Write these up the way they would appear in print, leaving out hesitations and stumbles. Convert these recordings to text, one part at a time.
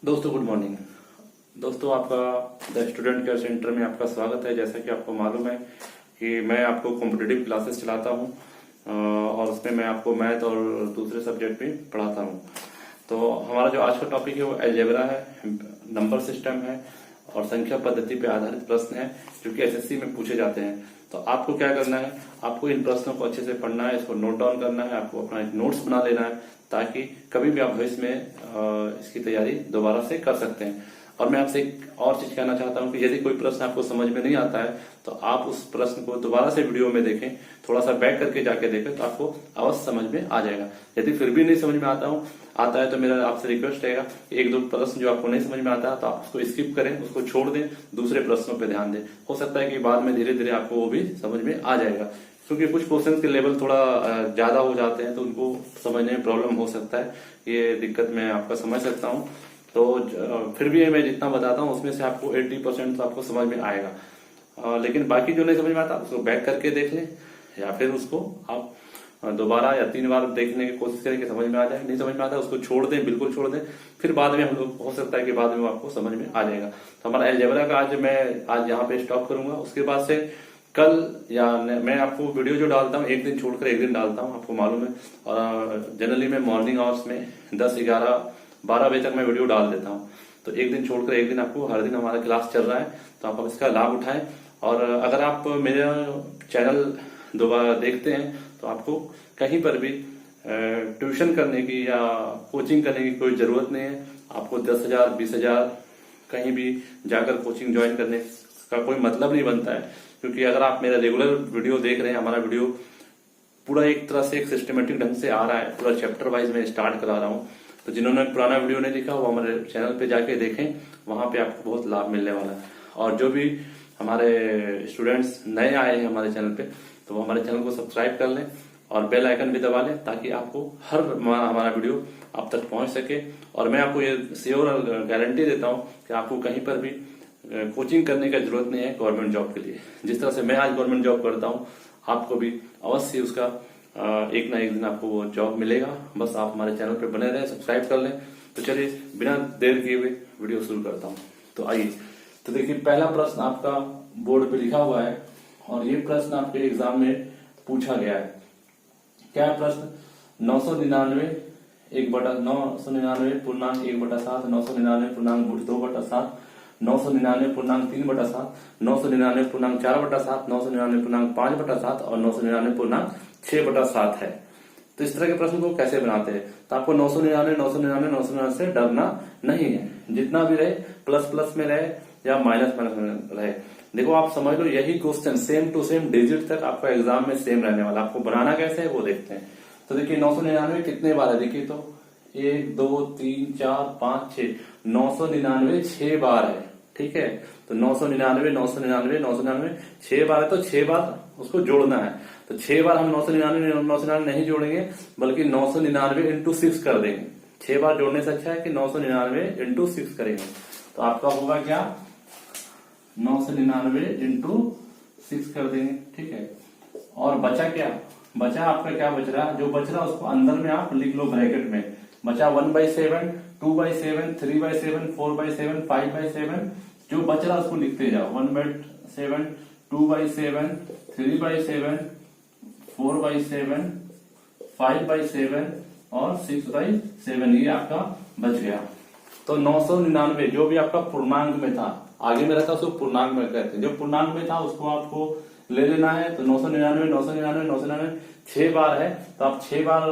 दोस्तों good morning. दोस्तों आपका द स्टूडेंट केयर सेंटर में आपका स्वागत है। जैसा कि आपको मालूम है कि मैं आपको कॉम्पिटिटिव क्लासेस चलाता हूं और उसमें मैं आपको मैथ और दूसरे सब्जेक्ट भी पढ़ाता हूं। तो हमारा जो आज का टॉपिक है वो अलजेब्रा है, नंबर सिस्टम है और संख्या पद्धति पे आधारित प्रश्न है जो कि एसएससी में पूछे जाते हैं। तो आपको क्या करना है, आपको इन प्रश्नों को अच्छे से पढ़ना है, इसको नोट डाउन करना है, आपको अपना एक नोट्स बना लेना है ताकि कभी भी आप भविष्य में इसकी तैयारी दोबारा से कर सकते हैं। और मैं आपसे एक और चीज कहना चाहता हूं कि यदि कोई प्रश्न आपको समझ में नहीं आता है तो आप उस प्रश्न को दोबारा से वीडियो में देखें, थोड़ा सा बैक करके जाके देखें तो आपको अवश्य समझ में आ जाएगा। यदि फिर भी नहीं समझ में आता है तो मेरा आपसे रिक्वेस्ट रहेगा कि एक दो प्रश्न जो आपको नहीं समझ में आता है तो आप उसको स्किप करें, उसको छोड़ दें, दूसरे प्रश्नों पर ध्यान दें। हो सकता है कि बाद में धीरे धीरे आपको वो भी समझ में आ जाएगा, क्योंकि कुछ क्वेश्चंस के लेवल थोड़ा ज्यादा हो जाते हैं तो उनको समझने में प्रॉब्लम हो सकता है। ये दिक्कत मैं आपका समझ सकता हूँ। तो फिर भी मैं जितना बताता हूँ उसमें से आपको 80% तो आपको समझ में आएगा, लेकिन बाकी जो नहीं समझ में आता उसको बैक करके देख लें या फिर उसको आप दोबारा या 3 बार देखने की कोशिश करें कि समझ में आ जाए। नहीं समझ में आता उसको छोड़ दें, बिल्कुल छोड़ दें, फिर बाद में हम लोग हो सकता है कि बाद में आपको समझ में आ जाएगा। तो हमारा अलजेब्रा का आज यहाँ पे स्टॉप करूंगा। उसके बाद से कल या मैं आपको वीडियो जो डालता हूँ एक दिन छोड़कर एक दिन डालता हूँ, आपको मालूम है। और जनरली मैं मॉर्निंग आवर्स में 10, 11, 12 बजे तक मैं वीडियो डाल देता हूँ। तो एक दिन छोड़कर एक दिन आपको हर दिन हमारा क्लास चल रहा है, तो आप इसका लाभ उठाएं। और अगर आप मेरा चैनल दोबारा देखते हैं तो आपको कहीं पर भी ट्यूशन करने की या कोचिंग करने की कोई जरूरत नहीं है। आपको 10,000, 20,000 कहीं भी जाकर कोचिंग ज्वाइन करने का कोई मतलब नहीं बनता है, क्योंकि अगर आप मेरा रेगुलर वीडियो देख रहे हैं, हमारा वीडियो पूरा एक तरह से एक सिस्टमेटिक ढंग से आ रहा है, पूरा चैप्टर वाइज मैं स्टार्ट करा रहा हूँ। तो जिन्होंने पुराना वीडियो नहीं देखा वो हमारे चैनल पे जाके देखें, वहां पे आपको बहुत लाभ मिलने वाला है। और जो भी हमारे स्टूडेंट्स नए आए हैं हमारे चैनल पे तो वो हमारे चैनल को सब्सक्राइब कर लें और बेल आइकन भी दबा लें ताकि आपको हर हमारा वीडियो आप तक पहुंच सके। और मैं आपको ये श्योर और गारंटी देता हूँ कि आपको कहीं पर भी कोचिंग करने की जरूरत नहीं है गवर्नमेंट जॉब के लिए। जिस तरह से मैं आज गवर्नमेंट जॉब करता हूँ आपको भी अवश्य उसका एक ना एक दिन आपको वो जॉब मिलेगा। बस आप हमारे चैनल पे बने रहें, सब्सक्राइब कर लें। तो चलिए बिना देर किए हुए वीडियो शुरू करता हूँ। तो आइए, तो देखिए पहला प्रश्न आपका बोर्ड पे लिखा हुआ है और ये प्रश्न आपके एग्जाम में पूछा गया है। क्या है प्रश्न? 999 999 पूर्णांक 1/7, 999 पूर्णांक 2/7, 999 पूर्णांक 3/7, 999 पूर्णांक 4/7, 999 पूर्णांक 5/7 और 999 पूर्णांक 6/7 है। तो इस तरह के प्रश्न को कैसे बनाते हैं? तो आपको 999 999 999 से डरना नहीं है। जितना भी रहे प्लस प्लस में रहे या माइनस माइनस में रहे, देखो आप समझ लो यही question same to same digit तक आपका एग्जाम में सेम रहने वाला। आपको बनाना कैसे है वो देखते हैं। तो देखिए 999 कितने बार है, देखिए तो 1 2 3 4 5 6, 999 6 बार है। ठीक है, तो 999 999 999 6 बार है, तो 6 बार उसको जोड़ना है। तो 6 बार हम 999 नहीं जोड़ेंगे बल्कि 999 इंटू 6 कर देंगे। 6 बार जोड़ने से अच्छा है कि 999 इंटू 6 करेंगे। तो आपका होगा क्या, 999 इंटू 6 कर देंगे। ठीक है, और बचा क्या? बचा आपका क्या बच रहा है? जो बच रहा है उसको अंदर में आप लिख लो ब्रैकेट में। बचा 1/7, 2/7, 3/7, 4/7, 5/7। जो बच रहा उसको लिखते जाओ। 1/7, 2/7, 3/7, 4/7, 5/7 और 6/7। ये आपका बच गया। तो 999 जो भी आपका पूर्णांक में था, आगे में रहता उसको पूर्णांक में कहते हैं। जो पूर्णांक में था उसको आपको ले लेना है। तो 999 999 999 6 बार है, तो आप 6 बार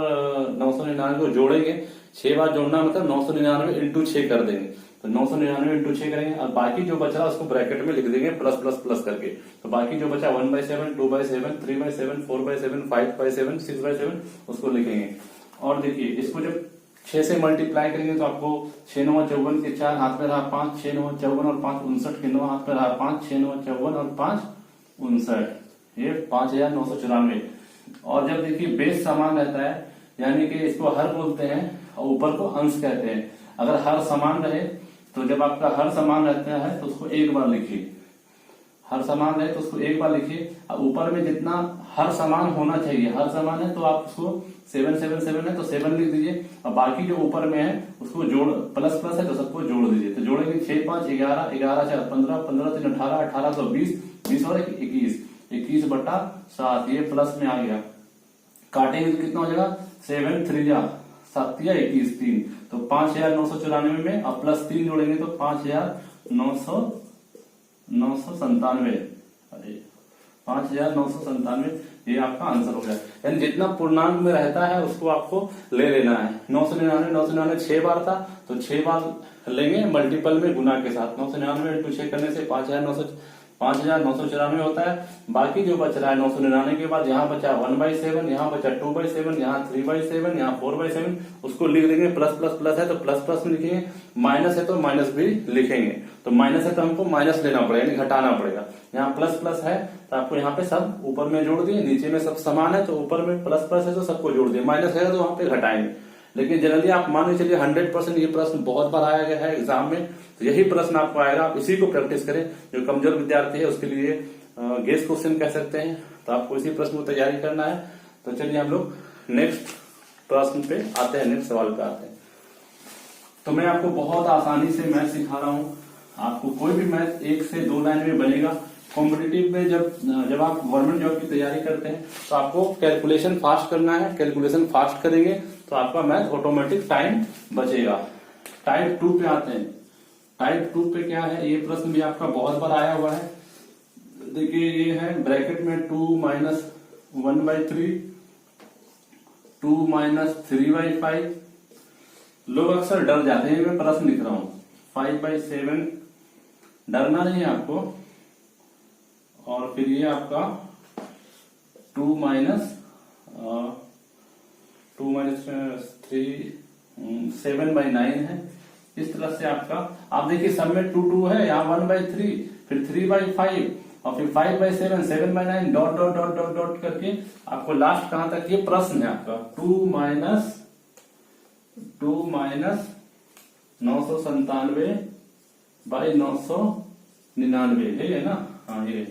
999 को जोड़ेंगे। 6 बार जोड़ना मतलब 999 इंटू 6 कर देंगे। तो 999 इंटू 6 करेंगे और बाकी जो बच रहा उसको ब्रैकेट में लिख देंगे प्लस प्लस प्लस करके। तो बाकी जो बचा 1/7, 2/7, 3/7, 4/7, 5/7, 6/7 उसको लिखेंगे। और देखिए इसको जब 6 से मल्टीप्लाई करेंगे तो आपको 6 9 54 के 4 हाथ में रहा 5, 6 9 54 और 5 59 के 9 हाथ में रहा 5, 6 9 54 और 5 59, ये 5994। और जब देखिए बेस समान रहता है यानी कि इसको हर बोलते हैं और ऊपर को अंश कहते हैं। अगर हर समान रहे तो जब आपका हर समान रहता है तो उसको एक बार लिखिए। हर समान रहे तो उसको एक बार लिखिए और ऊपर में जितना हर समान होना चाहिए, हर समान है तो आप उसको 7 7 7 है तो 7 लिख दीजिए, और बाकी जो ऊपर में है उसको जोड़, प्लस प्लस है तो सबको जोड़ दीजिए। तो जोड़ेंगे 6 5 11, 11 4 15, 15 3 18, 18 तो 20, 20 और 21, 21/7, ये प्लस में आ गया। काटेंगे तो कितना हो जाएगा, 7 3 जा 7 या 21 3, तो 5994 में अब प्लस 3 जोड़ेंगे तो 5997, अरे 5997, ये आपका आंसर हो गया। यानी जितना पूर्णांक में रहता है उसको आपको ले लेना है। 999 999 6 बार था तो 6 बार लेंगे मल्टीपल में गुना के साथ। 999 इंटू 6 करने से 5994 होता है। बाकी जो बच रहा है 999 के बाद यहाँ बचा 1/7, यहाँ बचा 2/7, यहाँ 3/7, यहाँ 4/7, उसको लिख देंगे। प्लस प्लस प्लस है तो प्लस प्लस में लिखेंगे, माइनस है तो माइनस भी लिखेंगे। तो माइनस है तो हमको माइनस लेना पड़ेगा, यानी घटाना पड़ेगा। यहाँ प्लस प्लस है तो आपको यहाँ पे सब ऊपर में जोड़ दिए, नीचे में सब समान है तो ऊपर में प्लस प्लस है तो सबको जोड़ दिए, माइनस है तो वहां पे घटाएंगे। लेकिन जनरली आप मान के चलिए 100% ये प्रश्न बहुत बार आया गया है एग्जाम में, तो यही प्रश्न आपको आएगा। आप इसी को प्रैक्टिस करें। जो कमजोर विद्यार्थी है उसके लिए गेस क्वेश्चन कह सकते हैं, तो आपको इसी प्रश्न को तैयारी करना है। तो चलिए हम लोग नेक्स्ट प्रश्न पे आते हैं, नेक्स्ट सवाल पे आते हैं। तो मैं आपको बहुत आसानी से मैथ सिखा रहा हूँ। आपको कोई भी मैथ 1 से 2 लाइन में बनेगा। कॉम्पिटिटिव में जब आप गवर्नमेंट जॉब की तैयारी करते हैं तो आपको कैलकुलेशन फास्ट करना है। कैलकुलेशन फास्ट करेंगे तो आपका मैथ ऑटोमेटिक टाइम बचेगा। टाइप 2 पे आते हैं। टाइप 2 पे क्या है, ये प्रश्न भी आपका बहुत बार आया हुआ है। देखिए ये है ब्रैकेट में 2 - 1/3, 2 - 3/5। लोग अक्सर डर जाते हैं, मैं प्रश्न लिख रहा हूं 5/7। डरना नहीं है आपको। और फिर ये आपका 2 - 3 7/9 है। इस तरह से आपका, आप देखिए सब में 2 2 है, यहाँ 1/3, फिर 3/5 और फिर 5/7, 7/9, dot dot dot dot dot करके आपको लास्ट कहां तक, ये प्रश्न है आपका 2 - 997/999 है ना। हाँ ये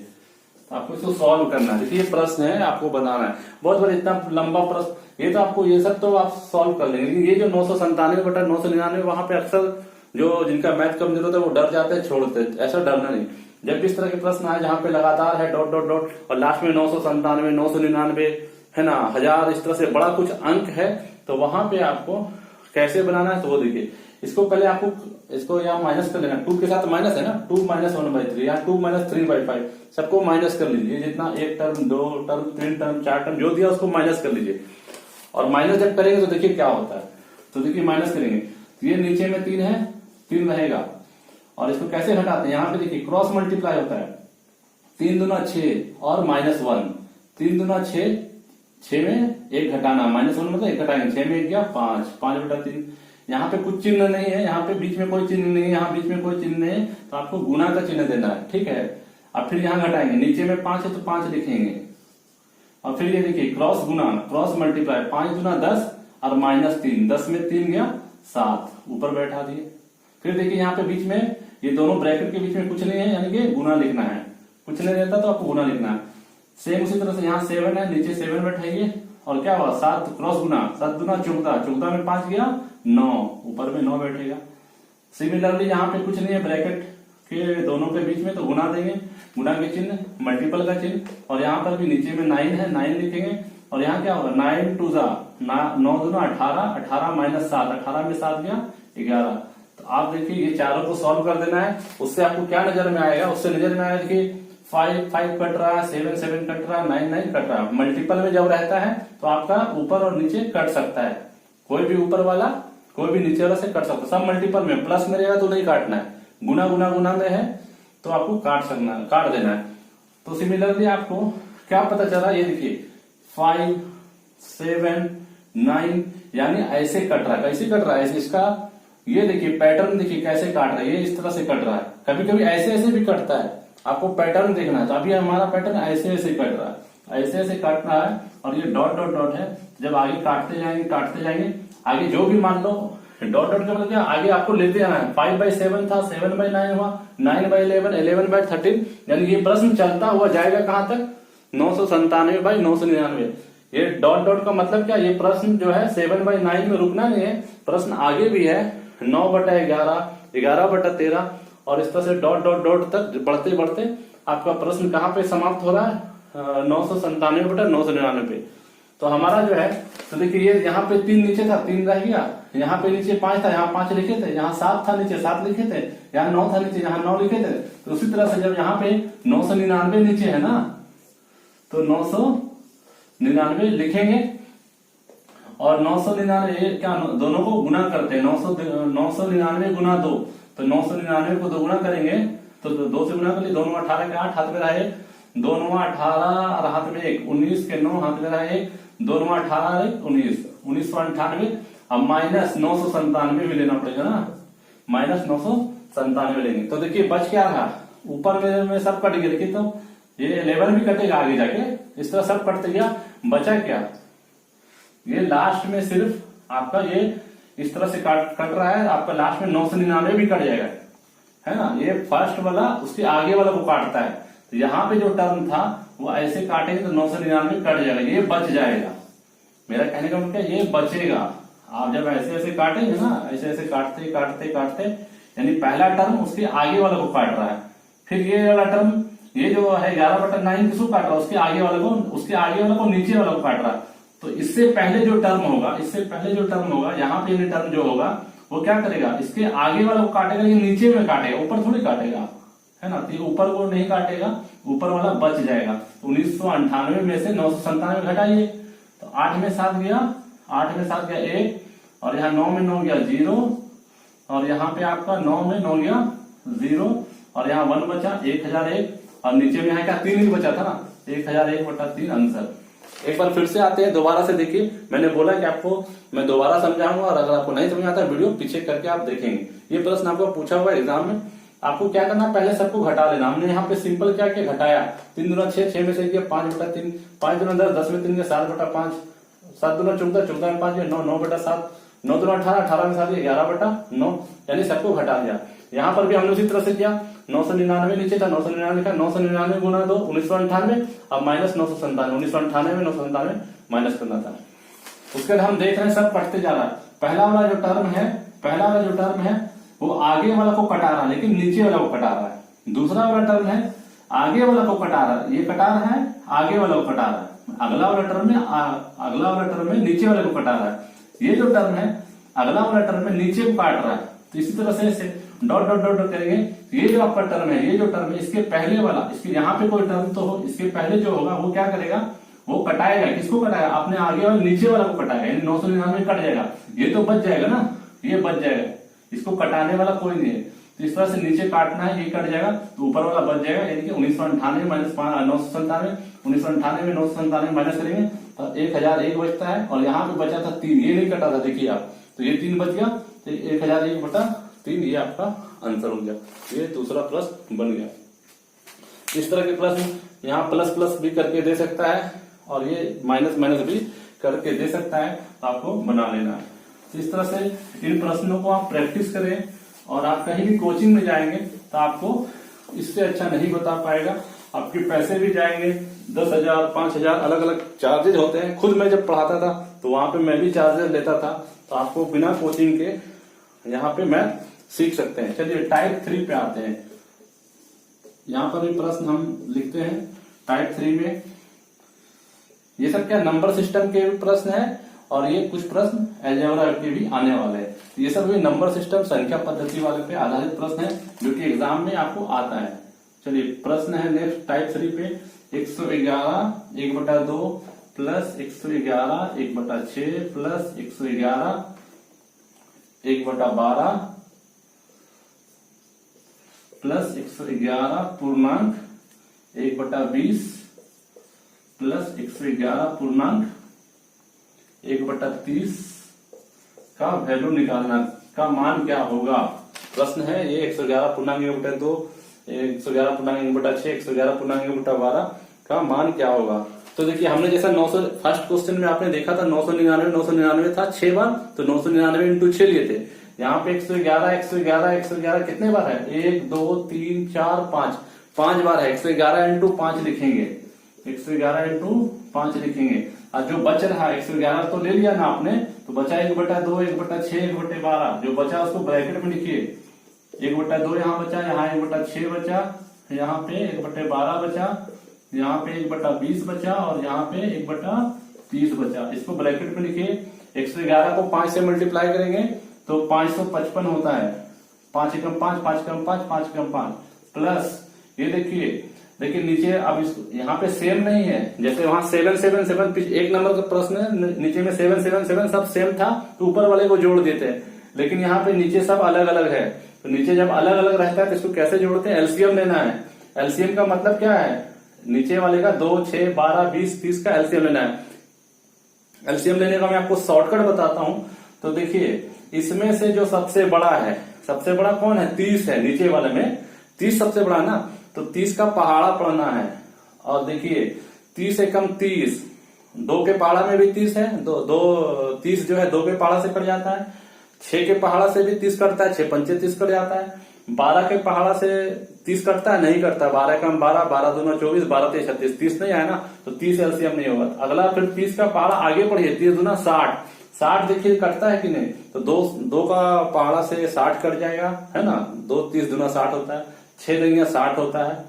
आपको इसको सॉल्व करना है। देखिए ये प्रश्न है, आपको बनाना है। बहुत बार इतना लंबा प्रश्न, ये तो आपको, ये सब तो आप सॉल्व कर लेंगे, लेकिन ये जो 997/999 वहां पे अक्सर जो जिनका मैथ कमजोर होता है वो डर जाते हैं, छोड़ते हैं। ऐसा डरना नहीं। जब भी इस तरह के प्रश्न आए जहां पे लगातार है डॉट डॉट डॉट और लास्ट में 997 999 है ना, 1000, इस तरह से बड़ा कुछ अंक है, तो वहां पे आपको कैसे बनाना है तो वो देखिए। इसको पहले आपको इसको यहाँ माइनस कर लेना। 2 के साथ माइनस है ना, 2 - 1/3, यहाँ 2 - 3/5, सबको माइनस कर लीजिए। जितना 1 टर्म 2 टर्म 3 टर्म 4 टर्म जो दिया उसको माइनस कर लीजिए। और माइनस जब करेंगे तो देखिए क्या होता है। तो देखिए माइनस करेंगे तो ये नीचे में 3 है, 3 रहेगा। और इसको कैसे घटाते हैं, यहाँ पे देखिए क्रॉस मल्टीप्लाई होता है। 3 दूना 6 और -1, 3 दूना 6, 6 में 1 घटाना, -1 मतलब 1 घटाएंगे, 6 में 1 गया 5, 5/3। यहाँ पे कुछ चिन्ह नहीं है, यहाँ पे बीच में कोई चिन्ह नहीं है, यहाँ बीच में कोई चिन्ह नहीं है, तो आपको गुना का चिन्ह देना है, ठीक है। अब फिर यहाँ घटाएंगे, नीचे में 5 है तो 5 लिखेंगे। और फिर ये देखिए क्रॉस गुना, क्रॉस मल्टीप्लाई, 5 दूना 10 और -3, 10 में 3 गया 7, ऊपर बैठा दिए। फिर देखिए यहाँ पे बीच में ये दोनों ब्रैकेट के बीच में कुछ नहीं है, यानी कि गुना लिखना है। कुछ नहीं रहता तो आपको गुना लिखना है। सेम उसी तरह से यहाँ 7 है, नीचे 7 बैठाइए और क्या हुआ 7, क्रॉस गुना, 7 दूना 14, 14 में 5 गया 9, ऊपर में 9 बैठेगा। सिमिलरली यहाँ पे कुछ नहीं है ब्रैकेट के दोनों के बीच में, तो गुना देंगे, गुना के चिन्ह, मल्टीपल का चिन्ह। और यहाँ पर भी नीचे में 9 है, 9 लिखेंगे। और यहाँ क्या होगा 9 2 9 दूना 18, 18 - 7, 18 में 7 गया 11। तो आप देखिए ये चारों को सॉल्व कर देना है। उससे आपको क्या नजर में आएगा, उससे नजर में आएगा देखिए 5 5 कट रहा है, 7 7 कट रहा है, 9 9 कट रहा है। मल्टीपल में जब रहता है तो आपका ऊपर और नीचे कट सकता है, कोई भी ऊपर वाला कोई भी नीचे वाला से कट सकता है। सब मल्टीपल में, प्लस में रहेगा तो नहीं काटना है, गुना गुना गुना में है तो आपको काट देना है। तो सिमिलरली आपको क्या पता चला, ये देखिए 5 7 9, यानी ऐसे कट रहा है। कैसे कट रहा है इसका, ये देखिए पैटर्न देखिए कैसे काट रहा है, ये इस तरह से कट रहा है। कभी कभी ऐसे ऐसे भी कटता है, आपको पैटर्न देखना है। तो अभी हमारा पैटर्न ऐसे ऐसे कट रहा है, ऐसे ऐसे काट रहा है। और ये डॉट डॉट डॉट है, जब आगे काटते जाएंगे आगे जो भी मान लो डॉट डॉट का मतलब क्या, आगे आपको लेते आना है। 5/7 था, 7/9 हुआ, 9/11, 11/13, यानी ये प्रश्न चलता हुआ जाएगा कहां तक, 997 बाई 999। ये डॉट डॉट का मतलब क्या, ये प्रश्न जो है 7/9 में रुकना नहीं है, प्रश्न आगे भी है 9/11, 11/13 और इस तरह से डॉट डॉट डॉट तक बढ़ते बढ़ते आपका प्रश्न कहाँ पे समाप्त हो रहा है, 997/999 पे। तो हमारा जो है, तो देखिए ये यहाँ पे 3 नीचे था, 3 रह गया, यहाँ पे नीचे 5 था, यहाँ 5 लिखे थे, यहाँ 7 था नीचे 7 लिखे थे, यहाँ 9 था नीचे, यहाँ 9 लिखे थे। तो उसी तरह से जब यहाँ पे 999 नीचे है ना, तो 999 लिखेंगे और 999 क्या दोनों को गुना करते हैं, 999 गुना 2, तो 999 को 2 गुना करेंगे तो 2 से गुना कर लिए, 2 9 18 के 8 हाथ में रहे, 2 9 18 और हाथ में 1, 19 के 9 हाथ में रहे 1, 2 9 18 19, 1998। अब माइनस 997 भी लेना पड़ेगा ना, माइनस 997 लेंगे। तो देखिए बच क्या रहा, ऊपर में सब कट गया, देखिए तो ये 11 भी कटेगा आगे जाके, इस तरह सब कटते गया, बचा क्या, ये लास्ट में सिर्फ आपका ये इस तरह से कट रहा है, आपका लास्ट में 999 भी कट जाएगा, है ना। ये फर्स्ट वाला उसके आगे वाला को काटता है, तो यहाँ पे जो टर्म था वो ऐसे काटेंगे तो 999 कट जाएगा, ये बच जाएगा। मेरा कहने का मतलब ये बचेगा। आप जब ऐसे ऐसे काटेंगे ना, ऐसे ऐसे काटते काटते काटते, यानी पहला टर्म उसके आगे वाला को काट रहा है, फिर ये वाला टर्म, ये जो है 11/9 किसको काट रहा है, उसके आगे वाले को, उसके आगे वाले को नीचे वाला को काट रहा है। तो इससे पहले जो टर्म होगा, इससे पहले जो टर्म होगा, यहाँ पे ये टर्म जो होगा वो क्या करेगा, इसके आगे वाला को काटेगा, ये नीचे में काटेगा, ऊपर थोड़ी काटेगा, है ना। तो ये ऊपर को नहीं काटेगा, ऊपर वाला बच जाएगा। तो 1998 में से 997 घटाइए, तो 8 में 7 गया, 8 में 7 गया 1, और यहाँ 9 में 9 गया 0, और यहाँ पे आपका 9 में 9 गया 0, और यहाँ 1 बचा 1001, और नीचे में यहाँ क्या 3 ही बचा था ना, 1001/3 आंसर। एक बार फिर से आते हैं, दोबारा से देखिए, मैंने बोला कि आपको मैं दोबारा समझाऊंगा, और अगर आपको नहीं समझ आता वीडियो पीछे करके आप देखेंगे। ये प्रश्न आपको पूछा हुआ एग्जाम में, आपको क्या करना, पहले सबको घटा लेना। हमने यहाँ पे सिंपल क्या किया, घटाया, 3 दूना 6, 6 में से किया 5/3, 5 दूना 10, 10 में 3 7/5, 7 दूना 14, 14 में 5 9, 9/7, 9 दूना 18, 18 में 7 11/9, यानी सबको घटा दिया। यहाँ पर भी हमने उसी तरह से किया, 999 नीचे था, 999 लिखा, 999 गुना 2 1998, अब माइनस 997, 1998 में 997 माइनस करना था। उसके बाद हम देख रहे हैं सब कटते जा रहा है। पहला वाला जो टर्म है वो आगे वाला को कटा रहा है, लेकिन नीचे वाला को कटा रहा है। दूसरा वाला टर्म है आगे वाला को कटा रहा है, ये कटा रहा है, आगे वाला को कटा रहा है। अगला वाला टर्म में नीचे वाले को कटा रहा है। ये जो टर्म है अगला वाला टर्म में नीचे को काट रहा है। तो इसी तरह से डॉट डॉट डॉट करेंगे। ये जो आपका टर्म है, ये जो टर्म है, इसके पहले वाला, इसके यहाँ पे कोई टर्म तो हो, इसके पहले जो होगा वो क्या करेगा, वो कटाएगा। किसको कटाएगा, अपने आगे वाले नीचे वाला को कटाएगा, यानी 999 कट जाएगा, ये तो बच जाएगा ना, ये बच जाएगा, इसको कटाने वाला कोई नहीं है। तो इस तरह से नीचे काटना है, ये कट जाएगा तो ऊपर वाला बच जाएगा, यानी कि 1998 माइनस 997, 1998 में 997 माइनस करेंगे तो 1001 बचता है, और यहाँ पे बचा था 3, ये नहीं कटा था, देखिए आप, तो ये 3 बच गया, तो 1001/3 ये आपका आंसर हो गया। ये दूसरा प्रश्न बन गया। इस तरह के प्रश्न यहाँ प्लस प्लस भी करके दे सकता है, और ये माइनस माइनस भी करके दे सकता है, तो आपको बना लेना है। तो इस तरह से इन प्रश्नों को आप प्रैक्टिस करें, और आप कहीं भी कोचिंग में जाएंगे तो आपको इससे अच्छा नहीं बता पाएगा, आपके पैसे भी जाएंगे, 10,000 5,000 अलग अलग चार्जेज होते हैं। खुद मैं जब पढ़ाता था तो वहां पे मैं भी चार्जेस लेता था, तो आपको बिना कोचिंग के यहाँ पे मैथ सीख सकते हैं। चलिए टाइप 3 पे आते हैं। यहाँ पर भी प्रश्न हम लिखते हैं टाइप 3 में। ये सब क्या नंबर सिस्टम के प्रश्न है, और ये कुछ प्रश्न अलजेब्रा के भी आने वाले हैं। ये सब भी नंबर सिस्टम संख्या पद्धति वाले पे आधारित प्रश्न है, जो कि एग्जाम में आपको आता है। चलिए प्रश्न है नेक्स्ट टाइप 3 पे, 111 1/2 प्लस 111 1/6 प्लस 111 1/12 प्लस 111 पूर्णांक 1/20 प्लस 111 पूर्णांक 1/30 का वैल्यू निकालना, का मान क्या होगा। प्रश्न है ये 111 पूर्णांक 1/2, 111 पूर्णांक 1/6, 111 पूर्णांक 1/12 का मान क्या होगा। तो देखिए हमने जैसा 900 फर्स्ट क्वेश्चन में आपने देखा था 999 था 6 बार, तो 999 इंटू 6 लिए थे। यहाँ पे 111 कितने बार है, 1 2 3 4 5 बार है। 111 इंटू 5 लिखेंगे 111 इंटू 5 लिखेंगे। और जो बच रहा है 111 तो ले लिया ना आपने, तो बचा 1/2, 1/6, 1/12। जो बचा उसको ब्रैकेट में लिखिए। 1/2 यहाँ बचा, यहाँ 1/6 बचा, यहाँ पे 1/12 बचा, यहाँ पे 1/20 बचा और यहाँ पे 1/30 बचा। इसको ब्रैकेट में लिखिए। 111 को 5 से मल्टीप्लाई करेंगे तो 555 होता है। 5 एकम 5, 5 एकम 5, 5 एकम 5 प्लस ये देखिए नीचे। अब यहाँ पे सेम नहीं है, जैसे वहां 777 एक नंबर का प्रश्न है, नीचे में 777 सब सेम था तो ऊपर वाले को जोड़ देते हैं, लेकिन यहाँ पे नीचे सब अलग अलग है। तो नीचे जब अलग अलग रहता है तो इसको कैसे जोड़ते हैं? एलसीएम लेना है। एलसीएम का मतलब क्या है? नीचे वाले का 2, 6, 12, 20, 30 का एलसीएम लेना है। एलसीएम लेने का मैं आपको शॉर्टकट बताता हूं। तो देखिए इसमें से जो सबसे बड़ा है, सबसे बड़ा कौन है? 30 है। नीचे वाले में 30 सबसे बड़ा ना, तो 30 का पहाड़ा पढ़ना है। और देखिए 30 एकम 30, 2 के पहाड़ा में भी 30 है, 30 जो है 2 के पहाड़ा से कट जाता है। 6 के पहाड़ा से भी 30 कटता है, 6 पंचे 30 कट जाता है। 12 के पहाड़ा से 30 कटता है, नहीं कटता। 12 एकम 12, 12 दूना 24, 12 तेईस 36, 30 नहीं आया ना, तो 30 एलसीएम नहीं होगा। अगला फिर 30 का पहाड़ा आगे पढ़िए, 30 दूना 60, 60 देखिए कटता है कि नहीं, तो 2 का पहाड़ा से 60 कट जाएगा, है ना। 2 30 दूना 60 होता है, 6 दूना 60 होता है,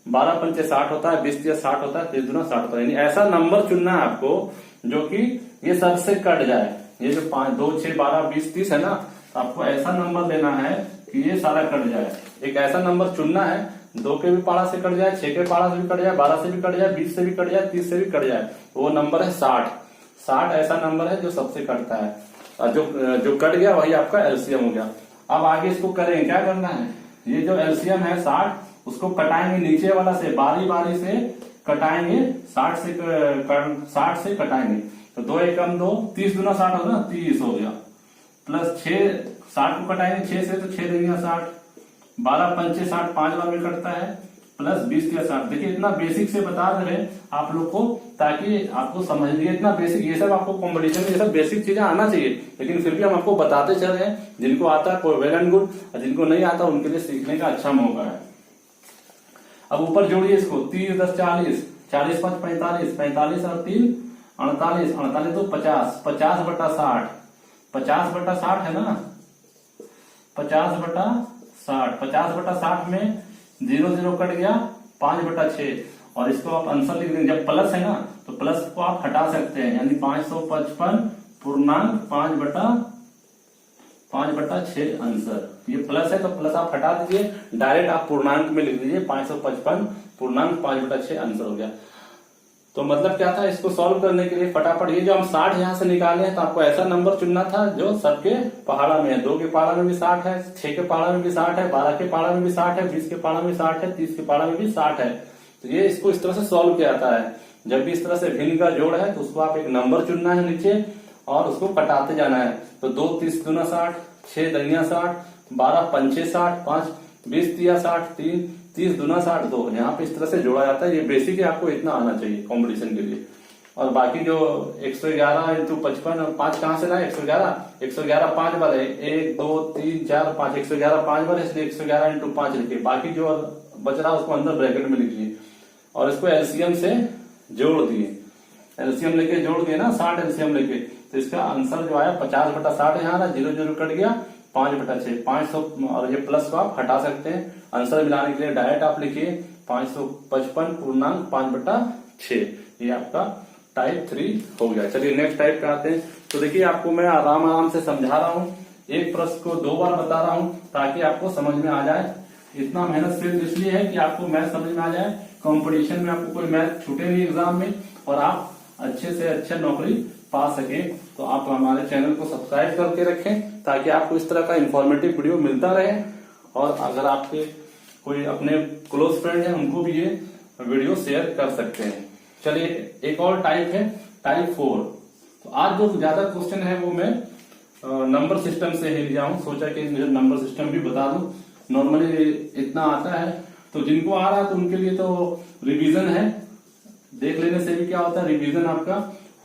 12 पंचे 60 होता है, 20 60 होता है, 30 दूना 60 होता है। यानी ऐसा नंबर चुनना है आपको जो कि ये सबसे कट जाए। ये जो 5, 2, 6, 12, 20, 30 है ना, तो आपको ऐसा नंबर लेना है कि ये सारा कट जाए। एक ऐसा नंबर चुनना है 2 के भी पहाड़ा से कट जाए, 6 के पहाड़ा से भी कट जाए, 12 से भी कट जाए, 20 से भी कट जाए, 30 से भी कट जाए। वो नंबर है 60। 60 ऐसा नंबर है जो सबसे कटता है, और जो कट गया वही आपका एलसीएम हो गया। अब आगे इसको करें, क्या करना है? ये जो एलसीएम है 60, उसको कटाएंगे नीचे वाला से, बारी बारी से कटाएंगे। 60 से कटाएंगे तो 2 एकम 2, 30 दूना 60 होगा ना, 30 हो गया। प्लस 6, 60 को कटाएंगे 6 से, तो 6 देंगे 60, 12 पंचे 60, 5 बार में कटता है, प्लस 20 के 60। देखिए इतना बेसिक से बता दे रहे आप लोग को, ताकि आपको समझ लिए। इतना बेसिक, ये सब आपको कॉम्पिटिशन में ये सब बेसिक चीजें आना चाहिए, लेकिन फिर भी हम आपको बताते चल रहे हैं। जिनको आता है वेल एंड गुड, और जिनको नहीं आता उनके लिए सीखने का अच्छा मौका है। अब ऊपर जोड़िए इसको, 30 10 40, 40 5 45, 45 और 3 48, 48 तो 50, 50/60, 50/60 है ना, 50/60, 50/60 में 0 0 कट गया, 5/6। और इसको आप आंसर लिख देंगे। जब प्लस है ना तो प्लस को आप हटा सकते हैं, यानी 555 पूर्णांक 5/6 आंसर। ये प्लस है तो प्लस आप हटा दीजिए, डायरेक्ट आप पूर्णांक में लिख दीजिए 555 पूर्णांक 5/6 आंसर हो गया। तो मतलब क्या था, इसको सॉल्व करने के लिए फटाफट ये जो हम 60 यहां से निकाले हैं, तो आपको ऐसा नंबर चुनना था जो सबके पहाड़ा में है। 2 के पहाड़ा में भी 60 है, 6 के पहाड़ा में भी 60 है, 12 के पहाड़ा में भी 60 है, 20 के पहाड़ा में भी 60 है, 30 के पहाड़ा में भी 60 है। तो ये इसको इस तरह से सॉल्व किया जाता है। जब भी इस तरह से भिन्न का जोड़ है तो उसको आप एक नंबर चुनना है नीचे और उसको कटाते जाना है। तो 2 30 दूना 60, 6 दनिया 60, 12 पंचे 60, 5 20 तिया 60, 3 30 दूना 60, 2। यहाँ पे इस तरह से जोड़ा जाता है। ये बेसिक है, आपको इतना आना चाहिए कंपटीशन के लिए। और बाकी जो 111 इंटू 55 और 5 कहां से लाए? 111 5 बार है, 1 2 3 4 5, 111 5 बार है, इसलिए 111 इंटू 5 लिखिए। बाकी जो बच रहा उसको अंदर ब्रैकेट में लिखिए और इसको एलसीएम से जोड़ दिए। एलसीएम लेके जोड़ दिए ना, 60 एलसीएम लेके, तो इसका आंसर जो आया 50/60 यहाँ 0 0 कट गया, 5/6, 500। और ये प्लस को आप हटा सकते हैं। आंसर मिलाने के लिए डायरेक्ट आप लिखिए 555 पूर्णांक 5/6। ये आपका टाइप 3 हो गया। चलिए नेक्स्ट टाइप पे आते हैं। तो देखिए आपको मैं आराम आराम से समझा रहा हूँ, एक प्रश्न को 2 बार बता रहा हूँ ताकि आपको समझ में आ जाए। इतना मेहनत सिर्फ इसलिए है कि आपको मैथ समझ में आ जाए, कंपटीशन में आपको कोई मैथ छूटे नहीं एग्जाम में, और आप अच्छे से अच्छे नौकरी पा सके। तो आप हमारे चैनल को सब्सक्राइब करके रखें ताकि आपको इस तरह का इंफॉर्मेटिव वीडियो मिलता रहे। और अगर आपके कोई अपने क्लोज फ्रेंड है उनको भी ये वीडियो शेयर कर सकते हैं। चलिए एक और टाइप है, टाइप 4। तो आज जो ज्यादा क्वेश्चन है वो मैं नंबर सिस्टम से ही लिया हूं। सोचा कि नंबर सिस्टम भी बता दूं, नॉर्मली इतना आता है। तो जिनको आ रहा है तो उनके लिए तो रिवीजन है, देख लेने से भी क्या होता है, रिवीजन आपका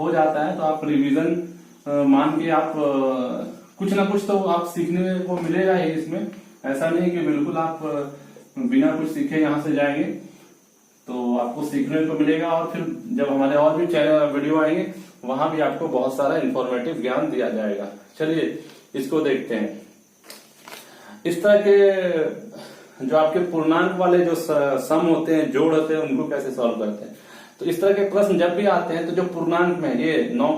हो जाता है। तो आप रिवीजन मान के आप कुछ ना कुछ तो आप सीखने को मिलेगा ही इसमें। ऐसा नहीं कि बिल्कुल आप बिना कुछ सीखे यहां से जाएंगे। तो आपको सीखने को मिलेगा। और फिर जब हमारे और भी चैनल वीडियो आएंगे वहां भी आपको बहुत सारा इंफॉर्मेटिव ज्ञान दिया जाएगा। चलिए इसको देखते हैं। इस तरह के जो आपके पूर्णांक वाले जो सम होते हैं, जोड़ होते हैं, उनको कैसे सॉल्व करते हैं। तो इस तरह के प्रश्न जब भी आते हैं तो जो पूर्णांक में ये 9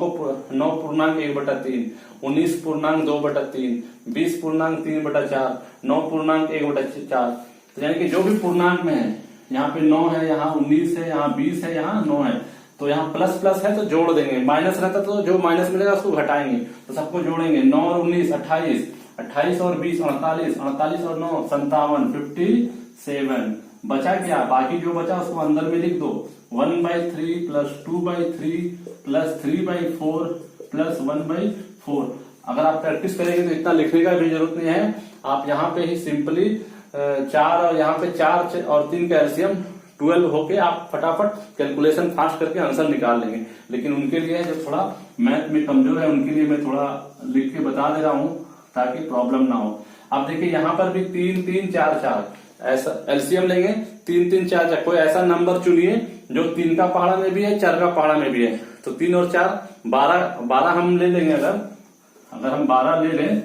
पूर्णांक 1/3, 19 पूर्णांक 2/3, 20 पूर्णांक 3/4, 9 पूर्णांक 1/4, तो यानी कि जो भी पूर्णांक में है, यहाँ पे 9 है, यहाँ 19 है, यहाँ 20 है, यहाँ 9 है, तो यहाँ प्लस प्लस है तो जोड़ देंगे, माइनस रहता तो जो माइनस मिलेगा उसको घटाएंगे, तो सबको जोड़ेंगे। 9 और 19 28, 28 और 20 48, 48 और 9 57, 57। बचा क्या? बाकी जो बचा उसको अंदर में लिख दो। 1/3 प्लस 2/3 प्लस 3/4 प्लस 1/4। अगर आप प्रैक्टिस करेंगे तो इतना लिखने का भी जरूरत नहीं है। आप यहाँ पे ही सिंपली 4 और यहाँ पे 4 और 3 का एलसीएम 12 होके आप फटाफट कैलकुलेशन फास्ट करके आंसर निकाल लेंगे। लेकिन उनके लिए जो थोड़ा मैथ में कमजोर है उनके लिए मैं थोड़ा लिख के बता दे रहा हूँ ताकि प्रॉब्लम ना हो। अब देखिए यहाँ पर भी 3 3 4 4 ऐसा एलसीएम लेंगे। 3 3 4 4 कोई ऐसा नंबर चुनिए जो 3 का पहाड़ा में भी है, 4 का पहाड़ा में भी है। तो 3 और 4 12 हम ले लेंगे। अगर हम 12 ले लें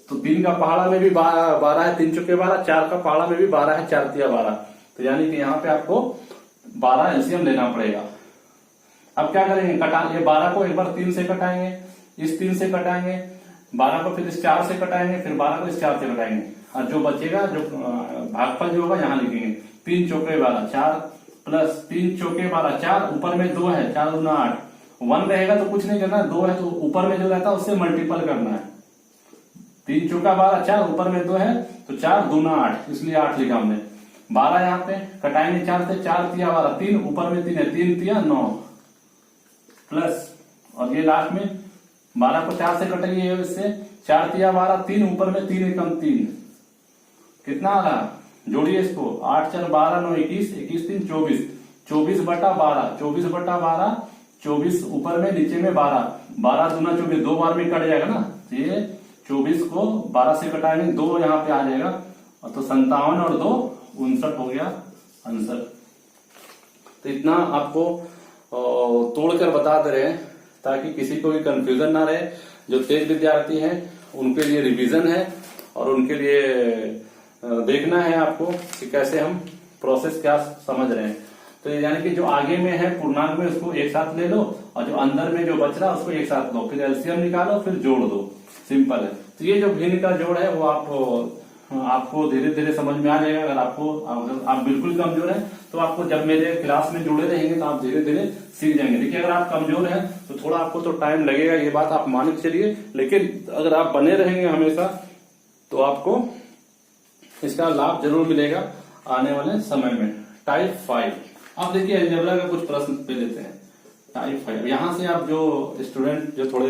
तो 3 का पहाड़ा में भी 12 है, 3 चौके 12, 4 का पहाड़ा में भी 12 है, 4 तिया 12। तो यानी कि यहाँ पे आपको 12 एलसीएम लेना पड़ेगा। अब क्या करेंगे? ये 12 को एक बार 3 से कटाएंगे, इस 3 से कटाएंगे, 12 को फिर इस 4 से कटाएंगे, फिर 12 को इस 4 से कटाएंगे, और जो बचेगा जो भागफल जो होगा यहाँ लिखेंगे। 3 चौके 12 4 प्लस 3 चौके 12 4, ऊपर में 2 है, 4 दूना 8, 1 रहेगा तो कुछ नहीं करना, 2 है तो ऊपर में जो रहता है उससे मल्टीपल करना है। 3 चौका 12 4, ऊपर में 2 है तो 4 दूना 8, इसलिए 8 लिखा हमने। 12 यहाँ पे कटाएंगे 4 से, 4 तिया 12, 3 ऊपर में 3 है, 3 तिया 9 प्लस, और ये लास्ट में 12 को 4 से कटेंगे, इससे 4 तिया 12, 3 ऊपर में 3 एकम 3, कितना आ रहा? जोड़िए इसको, 8 4 12 9 21, 21 3 24, 24/12, 24/12, 24 ऊपर में नीचे में 12, 12 दूना 24, 2 बार में कट जाएगा ना, तो ये 24 को 12 से कटाएंगे, 2 यहाँ पे आ जाएगा, और तो 57 और 2 59 हो गया आंसर। तो इतना आपको तोड़कर बता दे रहे हैं ताकि किसी को भी कंफ्यूजन ना रहे। जो तेज विद्यार्थी हैं उनके लिए रिवीजन है, और उनके लिए देखना है आपको कि कैसे हम प्रोसेस क्या समझ रहे हैं। तो यानी कि जो आगे में है पूर्णांक में उसको एक साथ ले लो, और जो अंदर में जो बच रहा है उसको एक साथ लो, फिर एलसीएम निकालो, फिर जोड़ दो, सिंपल है। तो ये जो भिन्न का जोड़ है वो आपको धीरे धीरे समझ में आ जाएगा। अगर आप बिल्कुल कमजोर हैं तो आपको जब मेरे क्लास में जुड़े रहेंगे तो आप धीरे धीरे सीख जाएंगे। देखिए अगर आप कमजोर हैं तो थोड़ा आपको तो टाइम लगेगा, ये बात आप मान के चलिए, लेकिन अगर आप बने रहेंगे हमेशा तो आपको इसका लाभ जरूर मिलेगा आने वाले समय में। टाइप 5, अब देखिए अलजेब्रा का कुछ प्रश्न पे लेते हैं। टाइप 5, यहाँ से आप जो स्टूडेंट जो थोड़े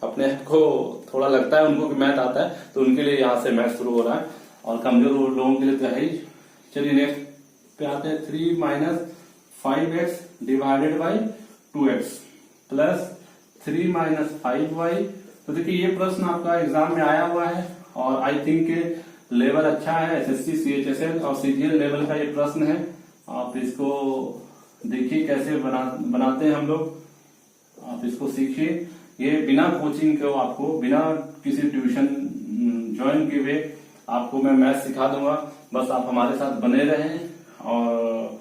अपने को थोड़ा लगता है उनको कि मैथ आता है तो उनके लिए यहाँ से मैथ शुरू हो रहा है, और कमजोर लोगों के लिए तो है ही। चलिए नेक्स्ट पे आते हैं। 3 - 5x divided by 2x plus 3 - 5y। तो देखिए ये प्रश्न आपका एग्जाम में आया हुआ है, और आई थिंक लेवल अच्छा है, एसएससी सीएचएसएल और सीजीएल लेवल का ये प्रश्न है। आप इसको देखिए कैसे बनाते हैं हम लोग, आप इसको सीखिए। ये बिना कोचिंग के आपको, बिना किसी ट्यूशन ज्वाइन किए हुए आपको मैं मैथ सिखा दूंगा। बस आप हमारे साथ बने रहें और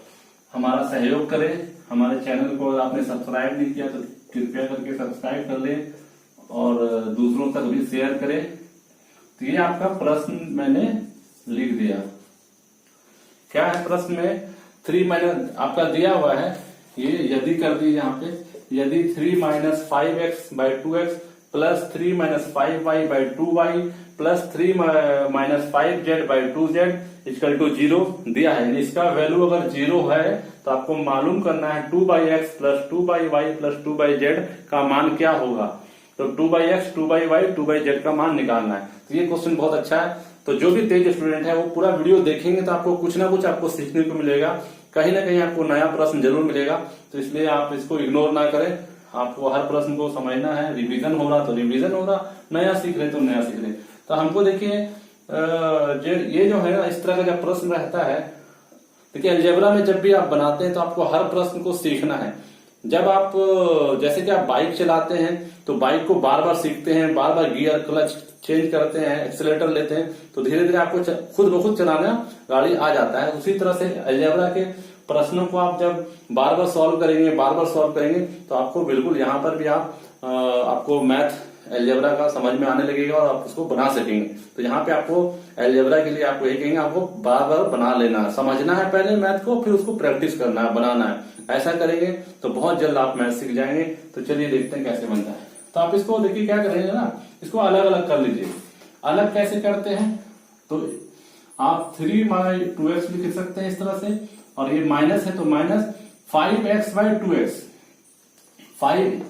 हमारा सहयोग करें। हमारे चैनल को अगर आपने सब्सक्राइब नहीं किया तो कृपया करके सब्सक्राइब कर लें, और दूसरों तक भी शेयर करें। तो ये आपका प्रश्न मैंने लिख दिया। क्या है प्रश्न में? 3 आपका दिया हुआ है, ये यदि कर दी यहाँ पे, यदि 3 - 5x by 2x plus 3 - 5y by 2y plus 3 - 5z by 2z equal to 0 दिया है। इसका वैल्यू अगर 0 है तो आपको मालूम करना है 2/x plus 2/y plus 2/z का मान क्या होगा। तो 2/x 2/y 2/z का मान निकालना है। तो ये क्वेश्चन बहुत अच्छा है। तो जो भी तेज स्टूडेंट है वो पूरा वीडियो देखेंगे तो आपको कुछ ना कुछ आपको सीखने को मिलेगा, कहीं ना कहीं आपको नया प्रश्न जरूर मिलेगा। तो इसलिए आप इसको इग्नोर ना करें, आपको हर प्रश्न को समझना है। रिवीजन हो रहा तो रिवीजन हो रहा, नया सीख रहे तो नया सीख रहे। तो हमको देखिए ये जो है ना इस तरह का जब प्रश्न रहता है देखिए अलजेब्रा में जब भी आप बनाते हैं तो आपको हर प्रश्न को सीखना है। जब आप जैसे कि आप बाइक चलाते हैं तो बाइक को बार बार सीखते हैं, बार बार गियर क्लच चेंज करते हैं, एक्सीलेटर लेते हैं, तो धीरे धीरे आपको खुद ब खुद चलाना गाड़ी आ जाता है। उसी तरह से अलजेब्रा के प्रश्नों को आप जब बार बार सॉल्व करेंगे, बार बार सॉल्व करेंगे, तो आपको बिल्कुल यहाँ पर भी आपको मैथ अलजेब्रा का समझ में आने लगेगा और आप उसको बना सकेंगे। तो यहाँ पे आपको अलजेब्रा के लिए आपको यही कहेंगे, आपको बार बार बना लेना है, समझना है पहले मैथ को, फिर उसको प्रैक्टिस करना है, बनाना है। ऐसा करेंगे तो बहुत जल्द आप मैथ सीख जाएंगे। तो चलिए देखते हैं कैसे बनता है। तो आप इसको देखिए क्या करेंगे ना, इसको अलग अलग कर लीजिए। अलग कैसे करते हैं, तो आप 3/2x लिख सकते हैं इस तरह से, और ये माइनस है तो माइनस 5x/2x। 5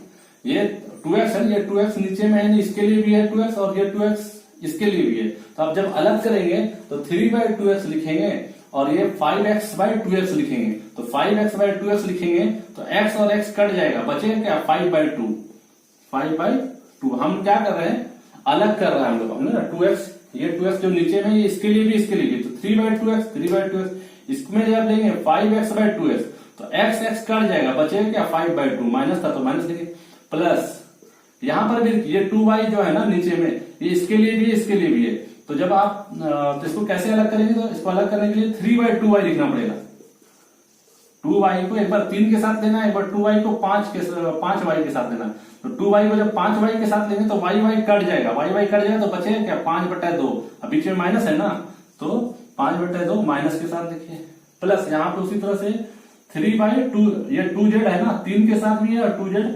ये 2x है, ये 2x नीचे में है, इसके लिए भी है 2x, और ये 2x इसके लिए भी है। तो आप जब अलग करेंगे तो 3/2x लिखेंगे और ये 5x/2x लिखेंगे। तो 5x/2x लिखेंगे तो x और x कट जाएगा, बचेगा क्या 5/2। 5/2 हम क्या कर रहे हैं, अलग कर रहे हैं हम लोग, हमने ना 2x, ये 2x जो नीचे में, ये इसके लिए भी इसके लिए भी, तो 3/2x इसमें जब लेंगे 5x/2x तो x कट जाएगा, बचेगा क्या 5/2। माइनस था तो माइनस लिखे, प्लस यहां पर भी ये 2y जो है ना नीचे में, ये इसके लिए भी है, इसके लिए भी है। तो जब आप तो इसको कैसे अलग करेंगे, तो इसको अलग करने के लिए 3/2y लिखना पड़ेगा। 2y को एक बार 3 के साथ लेना, एक बार 2y को 5y के साथ लेना। तो 2y को जब 5y के साथ लेंगे तो y कट जाएगा, y कट जाएगा तो बचेगा क्या 5/2। अब बीच में माइनस है ना, तो 5/2 माइनस के साथ लिखिए, प्लस यहाँ पे उसी तरह से 3/2, ये 2z है ना, 3 के साथ भी है, और 2z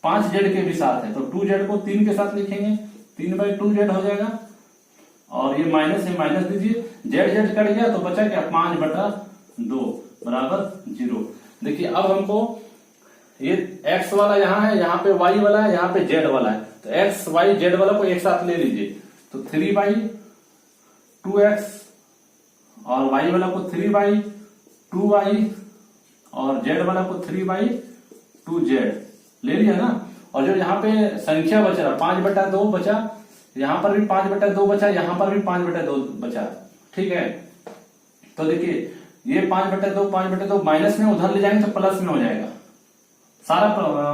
5z के भी साथ है, तो 2z को 3 के साथ लिखेंगे, 3/2z हो जाएगा। और ये माइनस है, माइनस दीजिए, z कट गया तो बचा क्या 5/2 बराबर 0। देखिए अब हमको ये x वाला यहाँ है, यहाँ पे y वाला है, यहाँ पे z वाला है, तो x y z वाला को एक साथ ले लीजिए। तो 3/2x और y वाला को 3/2y और z वाला को 3/2z ले लिया ना। और जो यहाँ पे संख्या बच रहा 5/2 बचा, यहाँ पर भी 5/2 बचा, यहाँ पर भी 5/2 बचा, ठीक है। तो देखिए ये 5/2 माइनस में उधर ले जाएंगे तो प्लस में हो जाएगा, सारा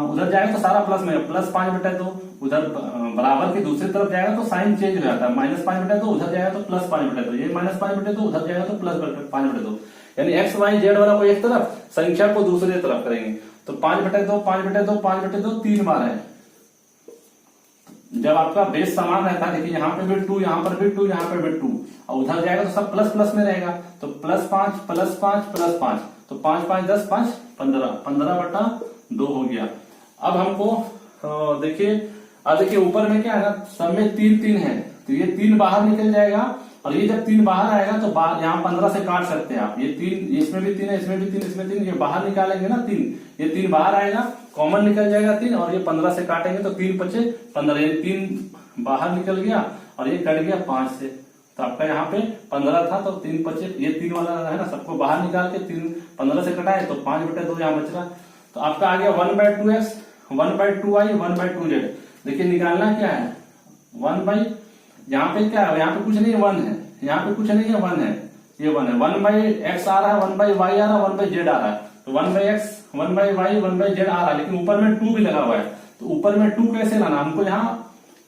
उधर जाएगा तो सारा प्लस में, प्लस 5/2 उधर बराबर की दूसरी तरफ जाएगा तो साइन चेंज हो जाता है, माइनस 5/2 उधर जाएगा तो प्लस 5/2, ये माइनस 5/2 उधर जाएगा तो प्लस 5/2, यानी एक्स वाई जेड वाला को एक तरफ, संख्या को दूसरी तरफ करेंगे। तो 5/2 5/2 5/2 3 बार है। जब आपका बेस समान रहता है, देखिए यहाँ पे भी 2, यहाँ पर भी 2, यहाँ पर भी 2, और उधर जाएगा तो सब प्लस प्लस में रहेगा, तो +5 +5 +5, तो 5 5 10 5 15, 15/2 हो गया। अब हमको देखिए, अब देखिए ऊपर में क्या है ना, सब में 3 3 है, तो ये 3 बाहर निकल जाएगा, और ये जब 3 बाहर आएगा तो यहाँ 15 से काट सकते हैं आप। ये 3, इसमें भी 3 है, इसमें भी 3, इसमें 3, ये बाहर निकालेंगे ना 3, ये 3 बाहर आएगा, कॉमन निकल जाएगा 3, और ये 15 से काटेंगे तो 3 5 15, ये 3 बाहर निकल गया और ये कट गया 5 से। तो आपका यहाँ पे 15 था तो 3 5, ये 3 वाला है ना, सबको बाहर निकाल के 3 15 से कटाए तो 5/2 यहाँ बच रहा। तो आपका आ गया 1/2x 1/2y 1/2z। देखिए निकालना क्या है, 1 यहाँ पे क्या है, यहाँ पे कुछ नहीं है, 1 है, यहाँ पे कुछ नहीं है, 1 है, ये 1 है, 1/x आ रहा है, 1/y आ रहा है, 1/z आ रहा है, तो 1/x 1/y 1/z आ रहा है, लेकिन ऊपर में 2 भी लगा हुआ है। तो ऊपर में 2 कैसे लाना, हमको यहाँ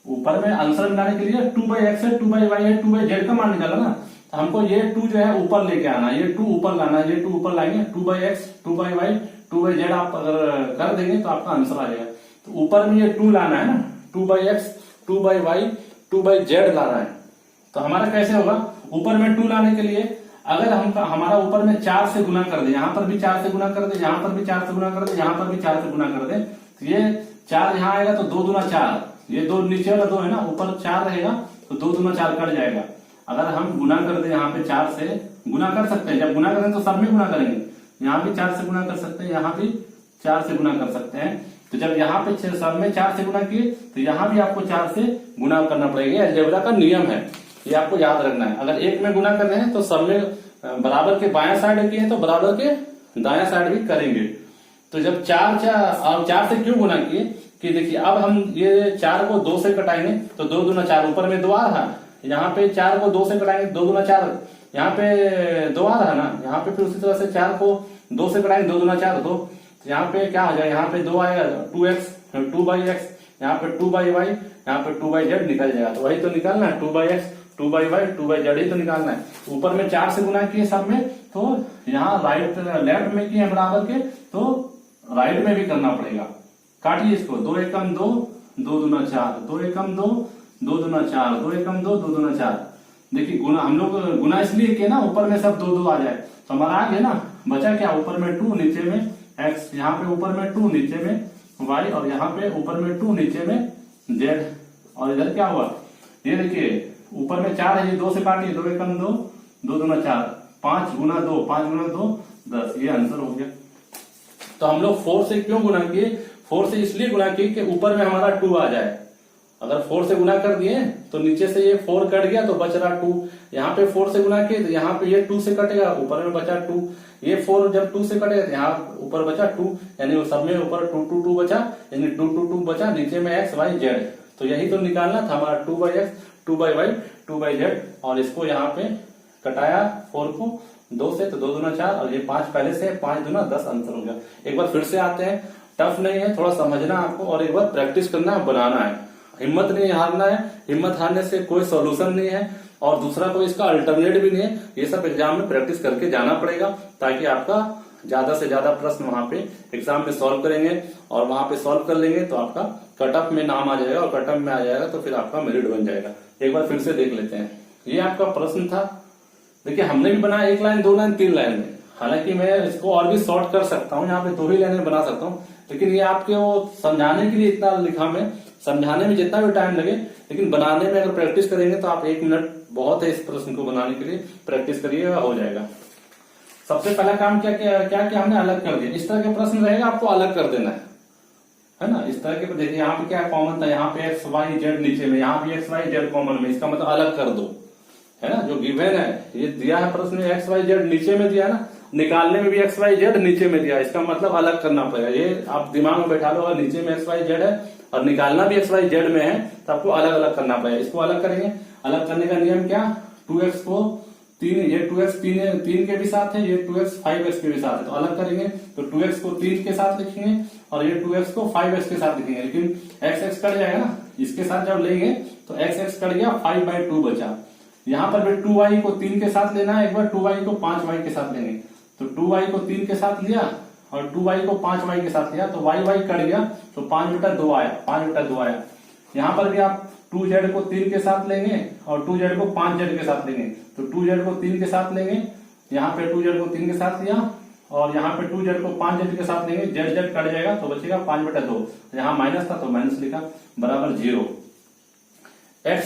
ऊपर में आंसर मिलाने के लिए 2/x है, 2/y है, 2/z का मान निकाला ना, तो हमको ये 2 जो है ऊपर लेके आना, ये 2 ऊपर लाना, ये 2 ऊपर लाएंगे, 2/x 2/y 2/z आप अगर कर देंगे तो आपका आंसर आ जाएगा। तो ऊपर में ये 2 लाना है ना, 2/x 2/y 2/z लाना है। तो हमारा कैसे होगा, ऊपर में 2 लाने के लिए अगर हम हमारा ऊपर में 4 से गुना कर दे, यहाँ पर भी 4 से गुना कर दे, यहाँ पर भी 4 से गुना कर दे, यहाँ पर भी 4 से गुना कर दे, तो ये 4 यहाँ आएगा तो 2 दूना 4, ये 2 नीचे वाला 2 है ना, ऊपर 4 रहेगा तो 2 दूना 4 कट जाएगा। अगर हम गुना कर दे यहाँ पे 4 से गुना कर सकते हैं, जब गुना करें तो सब में गुना करेंगे, यहाँ भी 4 से गुना कर सकते हैं, यहाँ भी 4 से गुना कर सकते हैं। तो जब यहाँ पे सब में 4 से गुना किए तो यहाँ भी आपको 4 से गुना करना पड़ेगा, अलजेब्रा का नियम है, ये आपको याद रखना है। अगर एक में गुना कर रहे हैं तो सब में बराबर के बायां साइड किए तो बराबर के दायां साइड भी करेंगे। तो जब 4 से क्यों गुना किए कि देखिए अब हम ये 4 को 2 से कटाएंगे तो 2 दूना 4, ऊपर में 2 आ रहा, यहाँ पे 4 को 2 से कटाएंगे, 2 दूना 4, यहाँ पे 2 आ रहा है ना, यहाँ पे फिर उसी तरह से 4 को 2 से कटाएंगे, 2 दूना 4 2, यहाँ पे क्या हो जाएगा, यहाँ पे 2 आएगा 2x, 2/x, यहाँ पे 2/y, यहाँ पे 2/z निकल जाएगा। तो वही तो निकालना है, 2/x 2/y 2/z ही तो निकालना है। ऊपर में 4 से गुना किए सब में, तो यहाँ राइट लेफ्ट में किए बराबर के, तो राइट में भी करना पड़ेगा। काटिए इसको, 2 एकम 2, 2 दूना 4, 2 एकम 2, 2 दूना 4, 2 एकम 2, 2 दूना 4। देखिए गुना, हम लोग गुना इसलिए किए ना ऊपर में सब 2 2 आ जाए, तो हमारा आ गया ना, बचा क्या, ऊपर में 2 नीचे में x, यहाँ पे ऊपर में 2 नीचे में y, और यहाँ पे ऊपर में 2 नीचे में z, और इधर क्या हुआ, ये देखिए ऊपर में 4 है, ये 2 से काटिए, 2 एकम 2, 2 दूना 4, 5 गुना 2, 5 गुना 2 10, ये आंसर हो गया। तो हम लोग 4 से क्यों गुना किए, 4 से इसलिए गुना किए कि ऊपर में हमारा 2 आ जाए। अगर 4 से गुना कर दिए तो नीचे से ये 4 कट गया तो बच रहा 2, यहाँ पे 4 से गुना किए तो यहाँ पे ये 2 से कटेगा, ऊपर में बचा 2, ये 4 जब 2 से कटेगा तो यहाँ ऊपर बचा 2, यानी वो सब में ऊपर 2 2 2 बचा, यानी 2 2 2 बचा, नीचे में x y z। तो यही तो निकालना था हमारा, 2/x 2/y 2/z, और इसको यहाँ पे कटाया 4 को 2 से, तो 2 दूना 4, और ये 5 पहले से, 5 दूना 10 आंसर हो गया। एक बार फिर से आते हैं, टफ नहीं है, थोड़ा समझना आपको, और एक बार प्रैक्टिस करना है, बनाना है, हिम्मत नहीं हारना है, हिम्मत हारने से कोई सॉल्यूशन नहीं है, और दूसरा कोई इसका अल्टरनेट भी नहीं है। ये सब एग्जाम में प्रैक्टिस करके जाना पड़ेगा, ताकि आपका ज्यादा से ज्यादा प्रश्न वहां पे एग्जाम में सॉल्व करेंगे, और वहां पे सॉल्व कर लेंगे तो आपका कट ऑफ में नाम आ जाएगा, और कट ऑफ में आ जाएगा तो फिर आपका मेरिट बन जाएगा। एक बार फिर से देख लेते हैं, ये आपका प्रश्न था। देखिए हमने भी बनाया 1 लाइन 2 लाइन 3 लाइन में, हालांकि मैं इसको और भी शॉर्ट कर सकता हूँ, यहाँ पे 2 ही लाइनें बना सकता हूँ, लेकिन ये आपके वो समझाने के लिए इतना लिखा, मैं समझाने में जितना भी टाइम लगे, लेकिन बनाने में अगर प्रैक्टिस करेंगे तो आप 1 मिनट बहुत है इस प्रश्न को बनाने के लिए, प्रैक्टिस करिएगा हो जाएगा। सबसे पहला काम क्या क्या हमने अलग कर दिया, इस तरह के प्रश्न रहेगा आपको अलग कर देना है ना, इस तरह के। देखिए यहाँ पे क्या कॉमन था, यहाँ पे एक्स वाई जेड नीचे में, यहाँ भी एक्स वाई जेड कॉमन में, इसका मतलब अलग कर दो, है ना। जो गिवन है ये दिया है प्रश्न में, एक्स वाई जेड नीचे में दिया है ना, निकालने में भी एक्स वाई जेड नीचे में दिया, इसका मतलब अलग करना पड़ेगा। ये आप दिमाग में बैठा लो, अगर नीचे में एक्स वाई जेड है और निकालना भी एक्स वाई जेड में है तो आपको अलग अलग करना पड़ेगा। इसको अलग करेंगे, अलग करने का नियम क्या, 2x को 3, ये 2x 3 के भी साथ है, ये 2x 5x के भी साथ है, तो अलग करेंगे तो 2x को 3 के साथ लिखेंगे और ये 2x को 5x के साथ लिखेंगे, लेकिन x कट जाएगा ना, इसके साथ जब लेंगे तो x कट गया, 5/2 बचा। यहाँ पर भी 2y को 3 के साथ लेना है, एक बार 2y को 5y के साथ लेंगे, तो 2y को 3 के साथ लिया और 2y को 5y के साथ लिया, तो y कट गया, तो 5/2 आया, 5/2 आया। यहाँ पर भी आप 2z को 3 के साथ लेंगे और 2z को 5z के साथ लेंगे, तो 2z को 3 के साथ लेंगे, यहाँ पे 2z को 3 के साथ लिया और यहाँ पे 2z को 5z के साथ लेंगे, z कट जाएगा तो बचेगा 5/2, यहाँ माइनस था तो माइनस लिखा, बराबर 0। x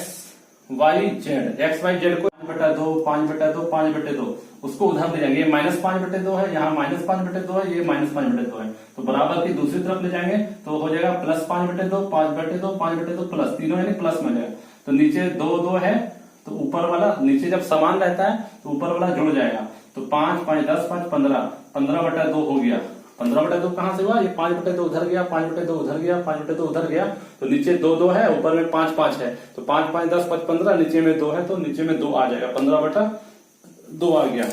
y z को 5/2 5/2 उसको उधर ले जाएंगे, ये -5/2 है, यहाँ -5/2 है, ये -5/2 है, तो बराबर की दूसरी तरफ ले जाएंगे तो हो जाएगा +5/2 5/2 5/2 प्लस, तीनों यानी प्लस में जाएगा, तो नीचे 2 है तो ऊपर वाला, नीचे जब समान रहता है तो ऊपर वाला जुड़ जाएगा, तो 5 5 10 5 15 15/2 हो गया। 15/2 कहां से हुआ, ये 5/2 उधर गया, 5/2 उधर गया, 5/2 उधर गया, तो नीचे 2 है, ऊपर में 5 5 है, तो 5 5 10 5 15, नीचे में 2 है तो नीचे में 2 आ जाएगा, 15/2 आ गया।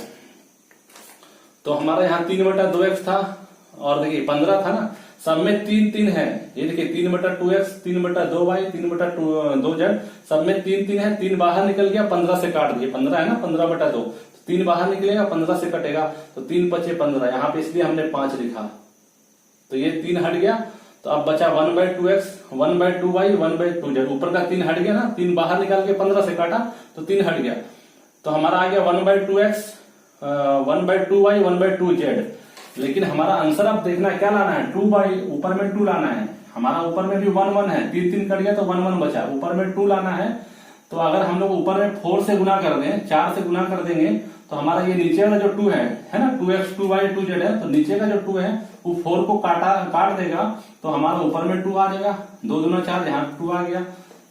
तो हमारा यहाँ 3/2x था, और देखिए 15 था ना, सब में 3 है, ये देखिए 3/2x 3/2y 3/2z, सब में 3 है, 3 बाहर निकल गया, 15 से काट दिए, 15 है ना, 15/2, 3 बाहर निकलेगा, 15 से कटेगा, तो 3 × 15, यहाँ पे इसलिए हमने 5 लिखा, तो ये 3 हट गया, तो अब बचा 1/2x 1/2y 1/2z, ऊपर का 3 हट गया ना, 3 बाहर निकाल के 15 से काटा तो 3 हट गया, तो हमारा आ गया 1/2x 1/2y 1/2z। लेकिन हमारा आंसर अब देखना क्या लाना है, 2 ऊपर में 2 लाना है, हमारा ऊपर में भी 1 1 है, 3 कट गया तो 1 1 बचा, ऊपर में 2 लाना है। तो अगर हम लोग ऊपर में 4 से गुना कर दें, 4 से गुना कर देंगे तो हमारा ये नीचे वाला जो 2 है ना, 2x 2y 2z है, तो नीचे का जो 2 है वो 4 को काट देगा, तो हमारा ऊपर में 2 आ जाएगा, 2 दूना 4, यहाँ 2 आ गया,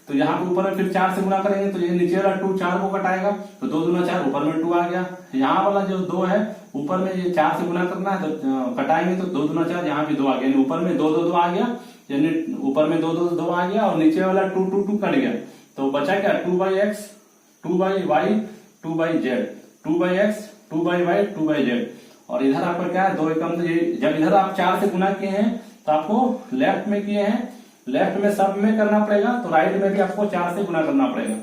तो यहाँ पे ऊपर में फिर 4 से गुना करेंगे तो ये नीचे वाला 2 4 को कटाएगा, तो 2 दूना 4, ऊपर में 2 आ गया। यहाँ वाला जो 2 है ऊपर में ये 4 से गुना करना है तो कटाएंगे तो 2 दूना 4, यहाँ भी 2 आ गया, ऊपर में 2 2 2 आ गया, यानी ऊपर में 2 2 2 आ गया और नीचे वाला 2 2 2 कट गया, तो बचा क्या 2/x 2/y 2/z, 2/x 2/y 2/z। और इधर आपका क्या है, 2 एकम, तो ये जब इधर आप 4 से गुना किए हैं तो आपको लेफ्ट में किए हैं, लेफ्ट में सब में करना पड़ेगा, तो राइट में भी आपको 4 से गुना करना पड़ेगा।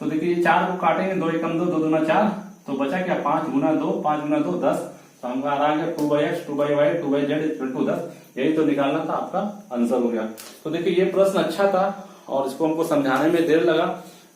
तो देखिए 4 को काटेंगे, 2 एकम 2, 2 दूना 4, तो बचा क्या 5 गुना 2, 5 गुना 2 10। तो हमका आ गया 2/x 2/y 2/z equal to 10। यही तो निकालना था, आपका आंसर हो गया। तो देखिए ये प्रश्न अच्छा था और इसको हमको समझाने में देर लगा,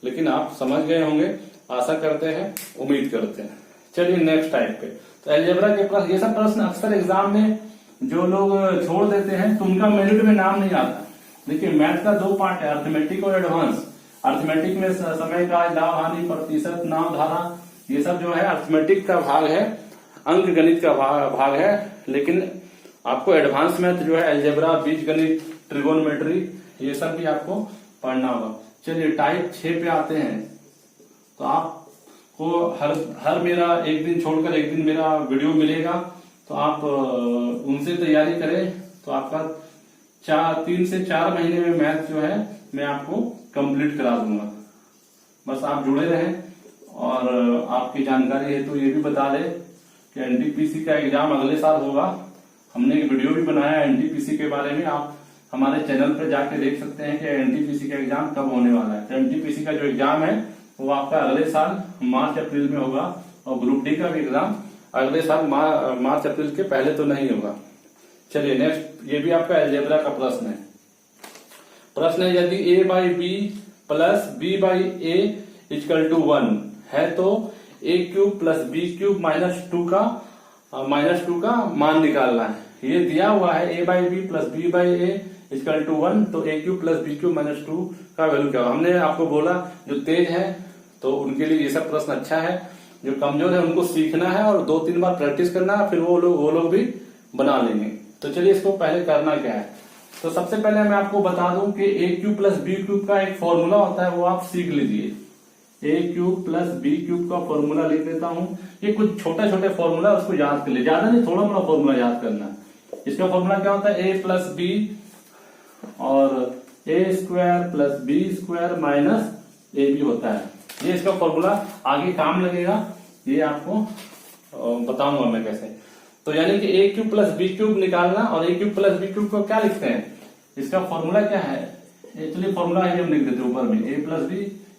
लेकिन आप समझ गए होंगे, आशा करते हैं, उम्मीद करते हैं। चलिए नेक्स्ट टाइप पे, तो अलजेब्रा के प्रश्न, ये सब प्रश्न अक्सर एग्जाम में जो लोग छोड़ देते हैं तो उनका मेरिट में नाम नहीं आता। देखिए मैथ का 2 पार्ट है, अर्थमेटिक और एडवांस। अर्थमेटिक में समय का लाभ हानि प्रतिशत नाम धारा, ये सब जो है अर्थमेटिक का भाग है, अंक गणित का भाग है। लेकिन आपको एडवांस मैथ जो है अलजेब्रा, बीज गणित, ट्रिगोनोमेट्री, ये सब भी आपको पढ़ना होगा। चलिए टाइप 6 पे आते हैं। तो आपको हर मेरा एक दिन छोड़कर एक दिन मेरा वीडियो मिलेगा, तो आप उनसे तैयारी करें तो आपका 3 से 4 महीने में मैथ जो है मैं आपको कंप्लीट करा दूंगा। बस आप जुड़े रहें। और आपकी जानकारी है तो ये भी बता दें कि एनटीपीसी का एग्जाम अगले साल होगा। हमने एक वीडियो भी बनाया है एनटीपीसी के बारे में, आप हमारे चैनल पर जाके देख सकते हैं कि एनटीपीसी का एग्जाम कब होने वाला है। तो एनटीपीसी का जो एग्जाम है वो आपका अगले साल मार्च अप्रैल में होगा, और ग्रुप डी का भी एग्जाम अगले साल मार्च अप्रैल के पहले तो नहीं होगा। चलिए नेक्स्ट, ये भी आपका अलजेब्रा का प्रश्न है। प्रश्न है यदि a/b plus b/a equal to 1 है तो a³ + b³ -2 का मान निकालना है। ये दिया हुआ है a/b + b/a इक्वल टू 1, तो a³ + b³ -2 का वैल्यू क्या होगा। हमने आपको बोला जो तेज है तो उनके लिए ये सब प्रश्न अच्छा है, जो कमजोर है उनको सीखना है और 2-3 बार प्रैक्टिस करना है, फिर वो लोग भी बना लेंगे। तो चलिए इसको पहले करना क्या है। तो सबसे पहले मैं आपको बता दूं कि a³ + b³ का एक फॉर्मूला होता है, वो आप सीख लीजिए। a³ + b³ का फॉर्मूला लिख देता हूं। ये कुछ छोटे छोटे फॉर्मूला, उसको याद कर ले, ज्यादा नहीं, थोड़ा मोड़ा फॉर्मूला याद करना है। इसका फॉर्मूला क्या होता है, a + b और a² + b² - ab होता है। ये इसका फॉर्मूला आगे काम लगेगा, ये आपको बताऊंगा मैं कैसे। तो यानी कि a³ + b³ निकालना, और a³ + b³ को क्या लिखते हैं, इसका फॉर्मूला क्या है, एक्चुअली फॉर्मूला है, हम लिख देते हैं ऊपर में a + b,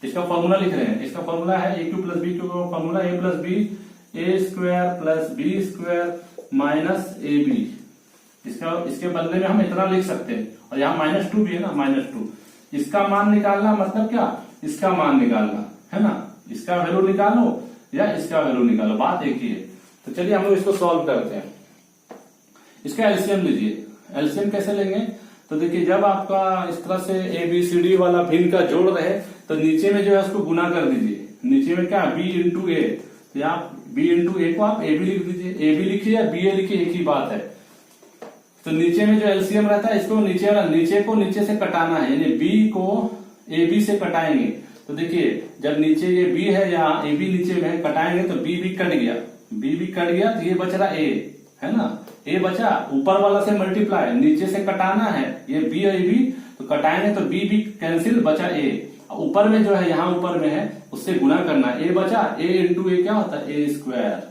इसका फॉर्मूला लिख रहे हैं। इसका फॉर्मूला है a³ + b³ का formula a + b a² + b² - ab। इसके बदले में हम इतना लिख सकते हैं, और यहाँ -2 भी है ना, -2। इसका मान निकालना मतलब क्या, इसका मान निकालना है ना, इसका वैल्यू निकालो या इसका वैल्यू निकालो, बात एक ही है। तो चलिए हम लोग इसको सॉल्व करते हैं। इसका एलसीएम लीजिए। एलसीएम कैसे लेंगे, तो देखिए जब आपका इस तरह से ABCD वाला भिन्न का जोड़ रहे तो नीचे में जो है उसको गुना कर दीजिए। नीचे में क्या B × A, तो यहाँ B × A को आप AB लिख दीजिए, AB लिखिए या BA लिखिए, एक ही बात है। तो नीचे में जो एलसीएम रहता है इसको नीचे को नीचे से कटाना है, यानी B को AB से कटाएंगे। तो देखिए जब नीचे ये B है, यहाँ AB नीचे में कटाएंगे तो B भी कट गया, B भी कट गया, तो ये बच रहा A है ना, A बचा, ऊपर वाला से मल्टीप्लाई, नीचे से कटाना है, ये B और AB तो कटाएंगे तो B भी कैंसिल, बचा A। ऊपर में जो है, यहाँ ऊपर में है, उससे गुना करना है, A बचा, A × A क्या होता है, A²,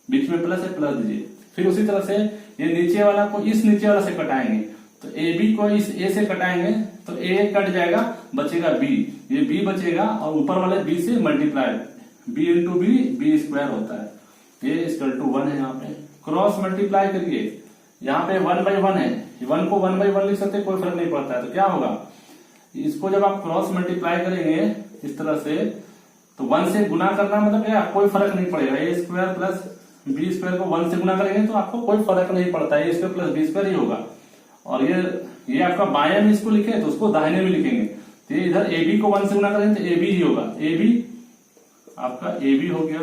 बीच में प्लस है, प्लस दीजिए। फिर उसी तरह से ये नीचे वाला को इस नीचे वाला से कटाएंगे, तो AB को इस A से कटाएंगे तो A कट जाएगा, बचेगा B, ये B बचेगा, और ऊपर वाले B से मल्टीप्लाई, B × B B² होता है, ये = 1 है। यहाँ पे क्रॉस मल्टीप्लाई करिए, यहाँ पे 1/1 है, 1 को 1/1 लिख सकते, कोई फर्क नहीं पड़ता है। तो क्या होगा, इसको जब आप क्रॉस मल्टीप्लाई करेंगे इस तरह से, तो 1 से गुना करना मतलब क्या, कोई फर्क नहीं पड़ेगा। a² + b² को 1 से गुना करेंगे तो आपको कोई फर्क नहीं पड़ता है, a² + b² ही होगा। और ये आपका बाएं में इसको लिखे तो उसको दाहिने में लिखेंगे, तो ये इधर AB को 1 से गुना करेंगे तो AB ही होगा, AB आपका AB हो गया।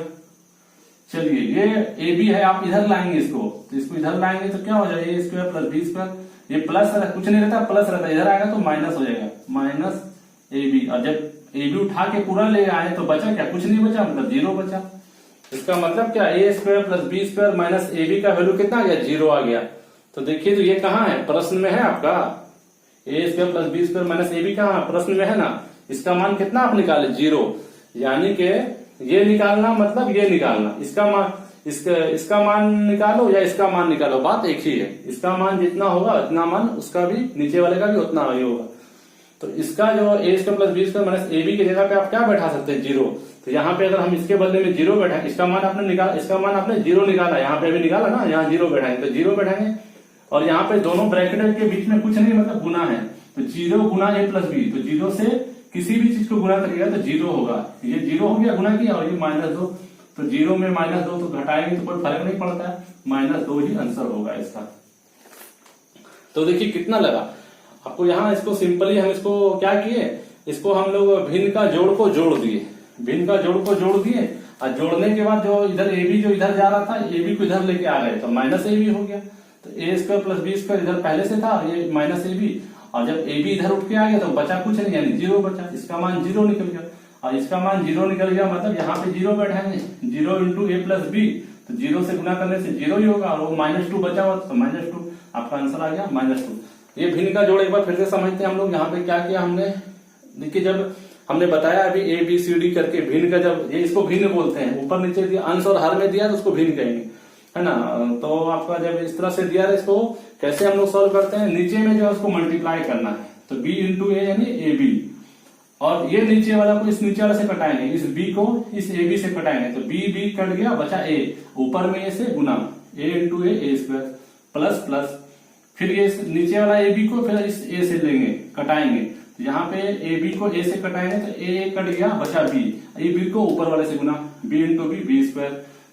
चलिए ये AB है, आप इधर लाएंगे इसको, तो इसको इधर लाएंगे तो क्या हो जाएगा, a² + b², ये प्लस कुछ नहीं रहता, प्लस रहता है, इधर आएगा तो माइनस हो जाएगा, -AB। और जब AB उठा के पूरा ले आए तो बचा क्या, कुछ नहीं बचा, मतलब 0 बचा। इसका मतलब क्या, a² + b² - AB का वैल्यू कितना आ गया, 0 आ गया। तो देखिए तो ये कहाँ है, प्रश्न में है आपका, a² + b² - AB कहाँ प्रश्न में है ना, इसका मान कितना आप निकाले, 0। यानी कि ये निकालना मतलब ये निकालना, इसका मान निकालो या इसका मान निकालो, बात एक ही है। इसका मान जितना होगा उतना मान उसका भी, नीचे वाले का भी उतना ही होगा। तो इसका जो A square plus B square minus A B की जगह पे आप क्या बैठा सकते हैं, जीरो। तो यहाँ पे अगर हम इसके बदले में जीरो बैठाएं, इसका मान आपने निकाला, इसका मान आपने जीरो निकाला, यहाँ पे अभी निकाला ना, यहाँ जीरो बैठाएंगे तो जीरो बैठाएंगे। और यहाँ पे दोनों ब्रैकेट के बीच में कुछ नहीं, मतलब गुना है, तो जीरो गुना ए प्लस बी, तो जीरो से किसी भी चीज को गुना करिएगा तो जीरो होगा। ये जीरो हो गया गुना किया, और ये -2, तो जीरो में -2 तो घटाएंगे तो कोई फर्क नहीं पड़ता है, -2 ही आंसर होगा इसका। तो देखिए कितना लगा आपको। यहाँ इसको सिंपली हम इसको क्या किए, इसको हम लोग भिन्न का जोड़ को जोड़ दिए, भिन्न का जोड़ को जोड़ दिए, और जोड़ने के बाद जो इधर ए बी जो इधर जा रहा था, ए बी को इधर लेके आ गए तो -ab हो गया। तो ए स्क्वायर प्लस बी स्क्वायर इधर पहले से था, ये -ab, और जब ए बी इधर उठ के आ गया तो बचा कुछ नहीं, यानी जीरो बचा। इसका मान जीरो निकल गया, और इसका मान जीरो निकल गया, मतलब यहाँ पे जीरो बैठाएंगे, 0 इंटू ए प्लस बी, तो जीरो से गुना करने से जीरो ही होगा, और वो -2 बचा हुआ तो -2, आपका आंसर आ गया -2। ये भिन्न का जोड़ एक बार फिर से समझते हैं हम लोग। यहाँ पे क्या किया हमने, देखिए जब हमने बताया अभी ए बी सी डी करके भिन्न का, जब ये इसको भिन्न बोलते हैं, ऊपर नीचे दिया अंश और हर में दिया तो उसको भिन्न कहेंगे, है ना। तो आपका जब इस तरह से दिया है, इसको कैसे हम लोग सॉल्व करते हैं, नीचे में जो है उसको मल्टीप्लाई करना है, तो b इंटू ए यानी ए बी, और ये नीचे वाला को इस नीचे वाला से कटाएंगे, इस b को इस ए बी से कटाएंगे, तो b कट गया, बचा a, ऊपर में a से गुना, a into A square plus plus, फिर ये नीचे वाला ए बी को फिर इस a से लेंगे, कटाएंगे, तो यहाँ पे ए बी को a से कटाएंगे तो a कट गया, बचा b, ये b को ऊपर वाले से गुना, b इंटू बी स्क्वायर,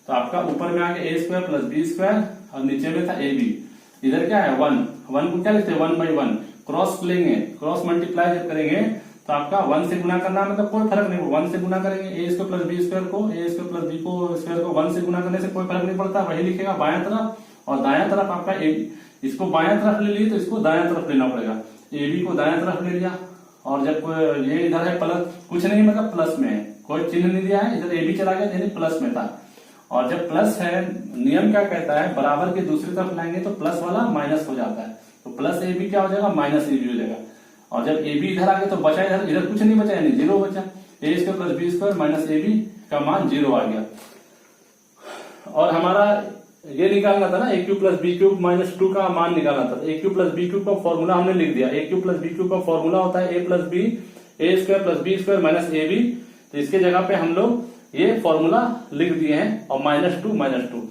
तो आपका ऊपर में आ गया a square plus B square, और नीचे में था ए बी, इधर क्या है 1 को क्या लिखते हैं 1/1, क्रॉस लेंगे, क्रॉस मल्टीप्लाई जब करेंगे तो आपका 1 से गुना करना, मतलब कोई फर्क नहीं, 1 से गुना करेंगे, ए स्क्वायर प्लस बी स्क्वायर को, ए स्क्वायर प्लस बी को स्क्वायर को 1 से गुना करने से कोई फर्क नहीं पड़ता, वही लिखेगा बायां तरफ, और दायां तरफ आपका इसको बायां तरफ ले लिए तो इसको दायां तरफ लेना पड़ेगा, ए बी को दायां तरफ ले लिया, और जब ये इधर है प्लस, कुछ नहीं मतलब प्लस में है, कोई चिन्ह नहीं दिया है, इधर ए बी चला गया यानी प्लस में था, और जब प्लस है, नियम क्या कहता है, बराबर के दूसरी तरफ लाएंगे तो प्लस वाला माइनस हो जाता है, तो प्लस ए बी क्या हो जाएगा, माइनस ए बी हो जाएगा, और जब ए बी इधर आ गया तो बचा इधर, इधर कुछ नहीं बचा यानी जीरो बचा, A square plus B square minus A B का मान जीरो आ गया। और हमारा ये निकालना था ना, a cube plus b cube minus 2 का मान निकालना था, a cube plus b cube का फॉर्मूला हमने लिख दिया, a cube plus b cube का फॉर्मूला होता है a plus b, a square plus B square minus A b, तो इसके जगह पे हम लोग ये फॉर्मूला लिख दिए हैं, और -2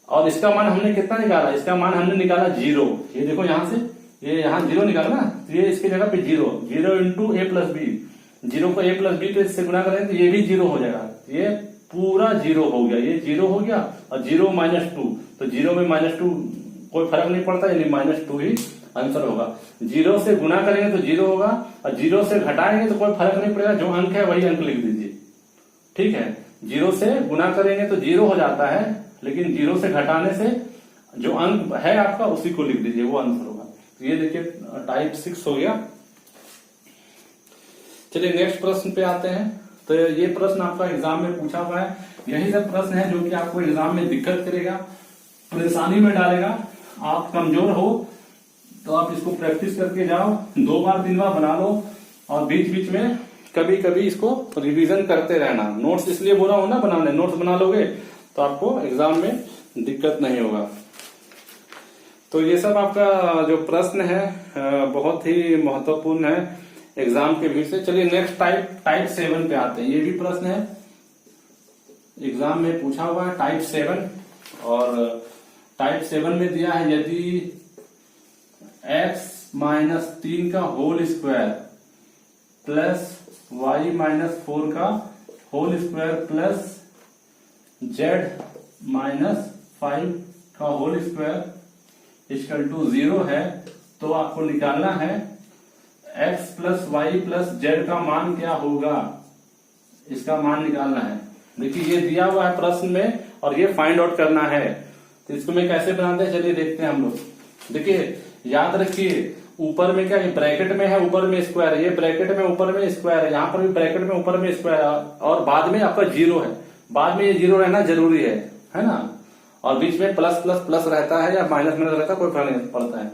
और इसका मान हमने कितना निकाला, इसका मान हमने निकाला 0, ये देखो यहाँ से, ये यहाँ 0 निकाला ना, तो ये इसके जगह पे 0 इंटू ए प्लस बी, 0 को ए प्लस बी तो इससे गुना करेंगे तो ये भी 0 हो जाएगा, ये पूरा 0 हो गया, ये 0 हो गया, और 0 -2, तो 0 में -2 कोई फर्क नहीं पड़ता, यानी -2 ही आंसर होगा। 0 से गुना करेंगे तो 0 होगा, और 0 से घटाएंगे तो कोई फर्क नहीं पड़ेगा, जो अंक है वही अंक लिख दीजिए, ठीक है। 0 से गुना करेंगे तो 0 हो जाता है, लेकिन 0 से घटाने से जो अंक है आपका उसी को लिख दीजिए, वो आंसर होगा। तो ये देखिए टाइप 6 हो गया। चलिए नेक्स्ट प्रश्न पे आते हैं। तो ये प्रश्न आपका एग्जाम में पूछा हुआ है, यही सब प्रश्न है जो कि आपको एग्जाम में दिक्कत करेगा, परेशानी में डालेगा। आप कमजोर हो तो आप इसको प्रैक्टिस करके जाओ, 2 बार 3 बार बना लो, और बीच बीच में कभी कभी इसको रिवीजन करते रहना। नोट्स इसलिए बोल रहा हूं ना बनाने, नोट्स बना लोगे तो आपको एग्जाम में दिक्कत नहीं होगा। तो ये सब आपका जो प्रश्न है बहुत ही महत्वपूर्ण है एग्जाम के भीड़ से। चलिए नेक्स्ट टाइप 7 पे आते हैं। ये भी प्रश्न है एग्जाम में पूछा हुआ है, टाइप 7। और टाइप 7 में दिया है यदि x-3 का होल स्क्वायर प्लस y-4 का होल स्क्वायर प्लस z-5 का होल स्क्वायर इक्वल टू 0 है, तो आपको निकालना है x plus Y plus Z का मान क्या होगा, इसका मान निकालना है। देखिए ये दिया हुआ है प्रश्न में और ये फाइंड आउट करना है। तो इसको मैं कैसे बनाते हैं चलिए देखते हैं हम लोग। देखिए याद रखिए ऊपर में क्या, ये ब्रैकेट में है, ऊपर में स्क्वायर है, ये ब्रैकेट में ऊपर में स्क्वायर है, यहाँ पर भी ब्रैकेट में ऊपर में स्क्वायर है, और बाद में आपका 0 है। बाद में ये 0 रहना जरूरी है ना, और बीच में प्लस प्लस प्लस रहता है या माइनस माइनस रहता है, कोई फर्क नहीं पड़ता है।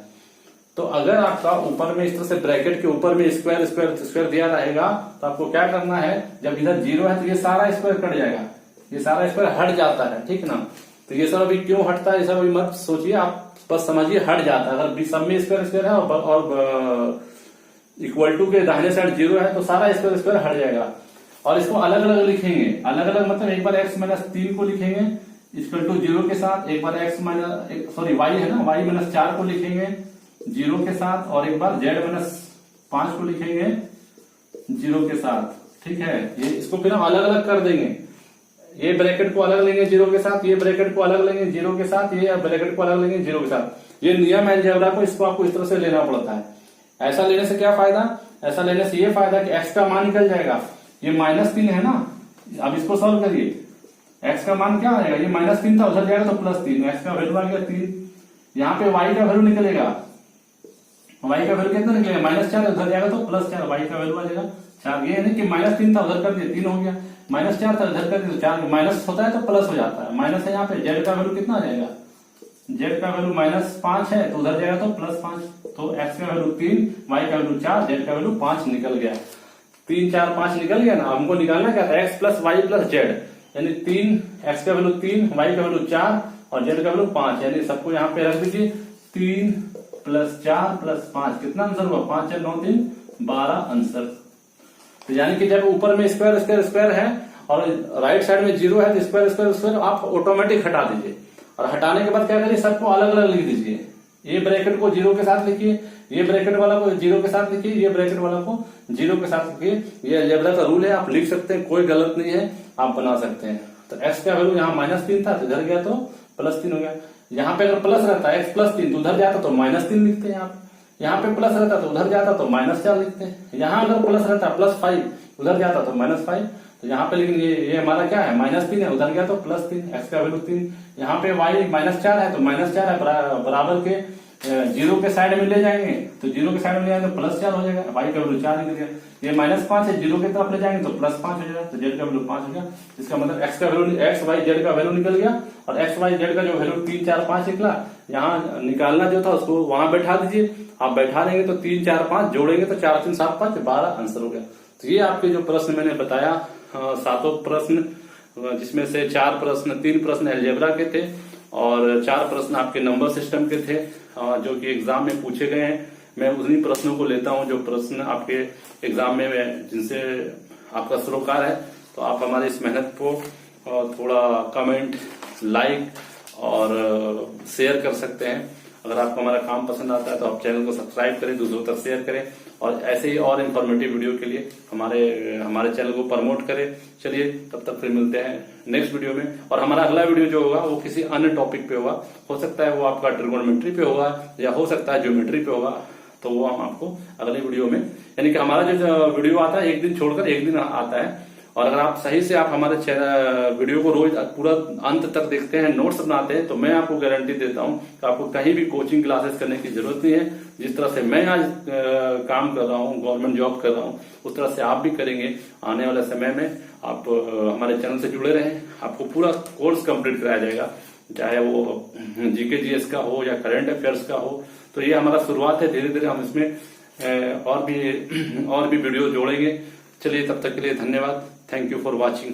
तो अगर आपका ऊपर में इस तरह से ब्रैकेट के ऊपर में स्क्वायर स्क्वायर स्क्वायर दिया रहेगा तो आपको क्या करना है, जब इधर 0 है तो ये सारा स्क्वायर कट जाएगा, ये सारा स्क्वायर हट जाता है, ठीक ना। तो ये सब अभी क्यों हटता है ये सब अभी मत सोचिए, आप बस समझिए हट जाता है। अगर सब में स्क्वायर स्क्वायर है और इक्वल टू के दाहिने साइड 0 है तो सारा स्क्वायर स्क्वायर हट जाएगा। और इसको अलग अलग लिखेंगे, अलग अलग मतलब एक बार x माइनस 3 को लिखेंगे इक्वल टू 0 के साथ, एक बार x माइनस सॉरी y है ना, y माइनस 4 को लिखेंगे 0 के साथ, और एक बार z माइनस 5 को लिखेंगे 0 के साथ, ठीक है। ये इसको फिर हम अलग अलग कर देंगे, ये ब्रैकेट को अलग लेंगे 0 के साथ, ये ब्रैकेट को अलग लेंगे 0 के साथ, ये ब्रैकेट को अलग लेंगे 0 के साथ। ये नियम है अलजेब्रा को, इसको आपको इस तरह से लेना पड़ता है। ऐसा लेने से क्या फायदा, ऐसा लेने से ये फायदा कि x का मान निकल जाएगा, ये -3 है ना। अब इसको सॉल्व करिए, x का मान क्या आ जाएगा, ये -3 था उधर जाएगा तो +3, x का वैल्यू आ गया 3। यहाँ पे y का वैल्यू निकलेगा, y का वैल्यू कितना निकलेगा -4, उधर जाएगा तो +4, y का वैल्यू आ जाएगा 4। ये नहीं कि -3 था उधर कर दिया 3 हो गया, -4 था उधर कर दिया 4, माइनस होता है तो प्लस हो जाता है। माइनस है यहाँ पे, z का वैल्यू कितना आ जाएगा, z का वैल्यू -5 है तो उधर जाएगा तो +5, तो x का वैल्यू 3, y का वैल्यू 4, z का वैल्यू 5 निकल गया। 3 4 5 निकल गया ना। हमको निकालना क्या था, x plus Y plus Z, यानी 3, x का वैल्यू 3, y का वैल्यू 4 और z का वैल्यू 5, यानी सबको यहाँ पे रख दीजिए। 3 + 4 + 5 कितना आंसर हुआ, 5 4 9 3 12 आंसर। तो यानी कि जब ऊपर में स्क्वायर स्क्वायर स्क्वायर है और राइट साइड में 0 है तो स्क्वायर स्क्वायर स्क्वायर आप ऑटोमेटिक हटा दीजिए, और हटाने के बाद क्या करिए, सबको अलग अलग लिख दीजिए। ये ब्रैकेट को 0 के साथ लिखिए, ये ब्रैकेट वाला को 0 के साथ लिखिए, ये ब्रैकेट वाला को 0 के साथ लिखिए। ये अलजेब्रा का रूल है, आप लिख सकते हैं, कोई गलत नहीं है, आप बना सकते हैं। तो x का वैल्यू यहाँ -3 था तो इधर गया तो +3 हो गया। यहाँ पे अगर प्लस रहता x +3 तो उधर जाता तो -3 लिखते हैं आप। यहाँ पे प्लस रहता तो उधर जाता तो -4 लिखते हैं। यहाँ अगर प्लस रहता +5 उधर जाता तो -5, तो यहाँ पे लेकिन ये हमारा क्या है -3 है, उधर गया तो +3, x का वैल्यू 3। यहाँ पे y -4 है तो -4 है बराबर के 0 के साइड में ले जाएंगे तो 0 के साइड में ले जाएंगे तो +4 हो जाएगा, y का वैल्यू 4 निकल गया। ये -5 है, 0 की तरफ ले जाएंगे तो +5 हो जाएगा, तो z का वैल्यू 5 हो गया। इसका मतलब x का वैल्यू x y z का वैल्यू निकल गया, और x y z का जो वैल्यू 3 4 5 निकला, यहाँ निकालना जो था उसको वहां बैठा दीजिए। आप बैठा देंगे तो 3 4 5 जोड़ेंगे तो 4 3 7 5 12 आंसर हो गया। तो ये आपके जो प्रश्न मैंने बताया, 7 प्रश्न, जिसमें से 4 प्रश्न 3 प्रश्न अलजेब्रा के थे और 4 प्रश्न आपके नंबर सिस्टम के थे, जो कि एग्जाम में पूछे गए हैं। मैं उन्हीं प्रश्नों को लेता हूं जो प्रश्न आपके एग्जाम में जिनसे आपका सरोकार है। तो आप हमारी इस मेहनत को थोड़ा कमेंट, लाइक और शेयर कर सकते हैं। अगर आपको हमारा काम पसंद आता है तो आप चैनल को सब्सक्राइब करें, दूसरों तक शेयर करें, और ऐसे ही और इन्फॉर्मेटिव वीडियो के लिए हमारे चैनल को प्रमोट करें। चलिए तब तक फिर मिलते हैं नेक्स्ट वीडियो में। और हमारा अगला वीडियो जो होगा वो किसी अन्य टॉपिक पे होगा, हो सकता है वो आपका ट्रिगोनोमेट्री पे होगा या हो सकता है ज्योमेट्री पे होगा, तो वो हम आपको अगले वीडियो में, यानी कि हमारा जो वीडियो आता है एक दिन छोड़कर एक दिन आता है। और अगर आप सही से आप हमारे वीडियो को रोज पूरा अंत तक देखते हैं, नोट्स बनाते हैं, तो मैं आपको गारंटी देता हूं कि आपको कहीं भी कोचिंग क्लासेस करने की जरूरत नहीं है। जिस तरह से मैं आज काम कर रहा हूं, गवर्नमेंट जॉब कर रहा हूं, उस तरह से आप भी करेंगे आने वाले समय में। आप हमारे चैनल से जुड़े रहें, आपको पूरा कोर्स कंप्लीट कराया जाएगा, चाहे वो जीके जीएस का हो या करंट अफेयर्स का हो। तो ये हमारा शुरुआत है, धीरे धीरे हम इसमें और भी वीडियो जोड़ेंगे। चलिए तब तक के लिए धन्यवाद। Thank you for watching.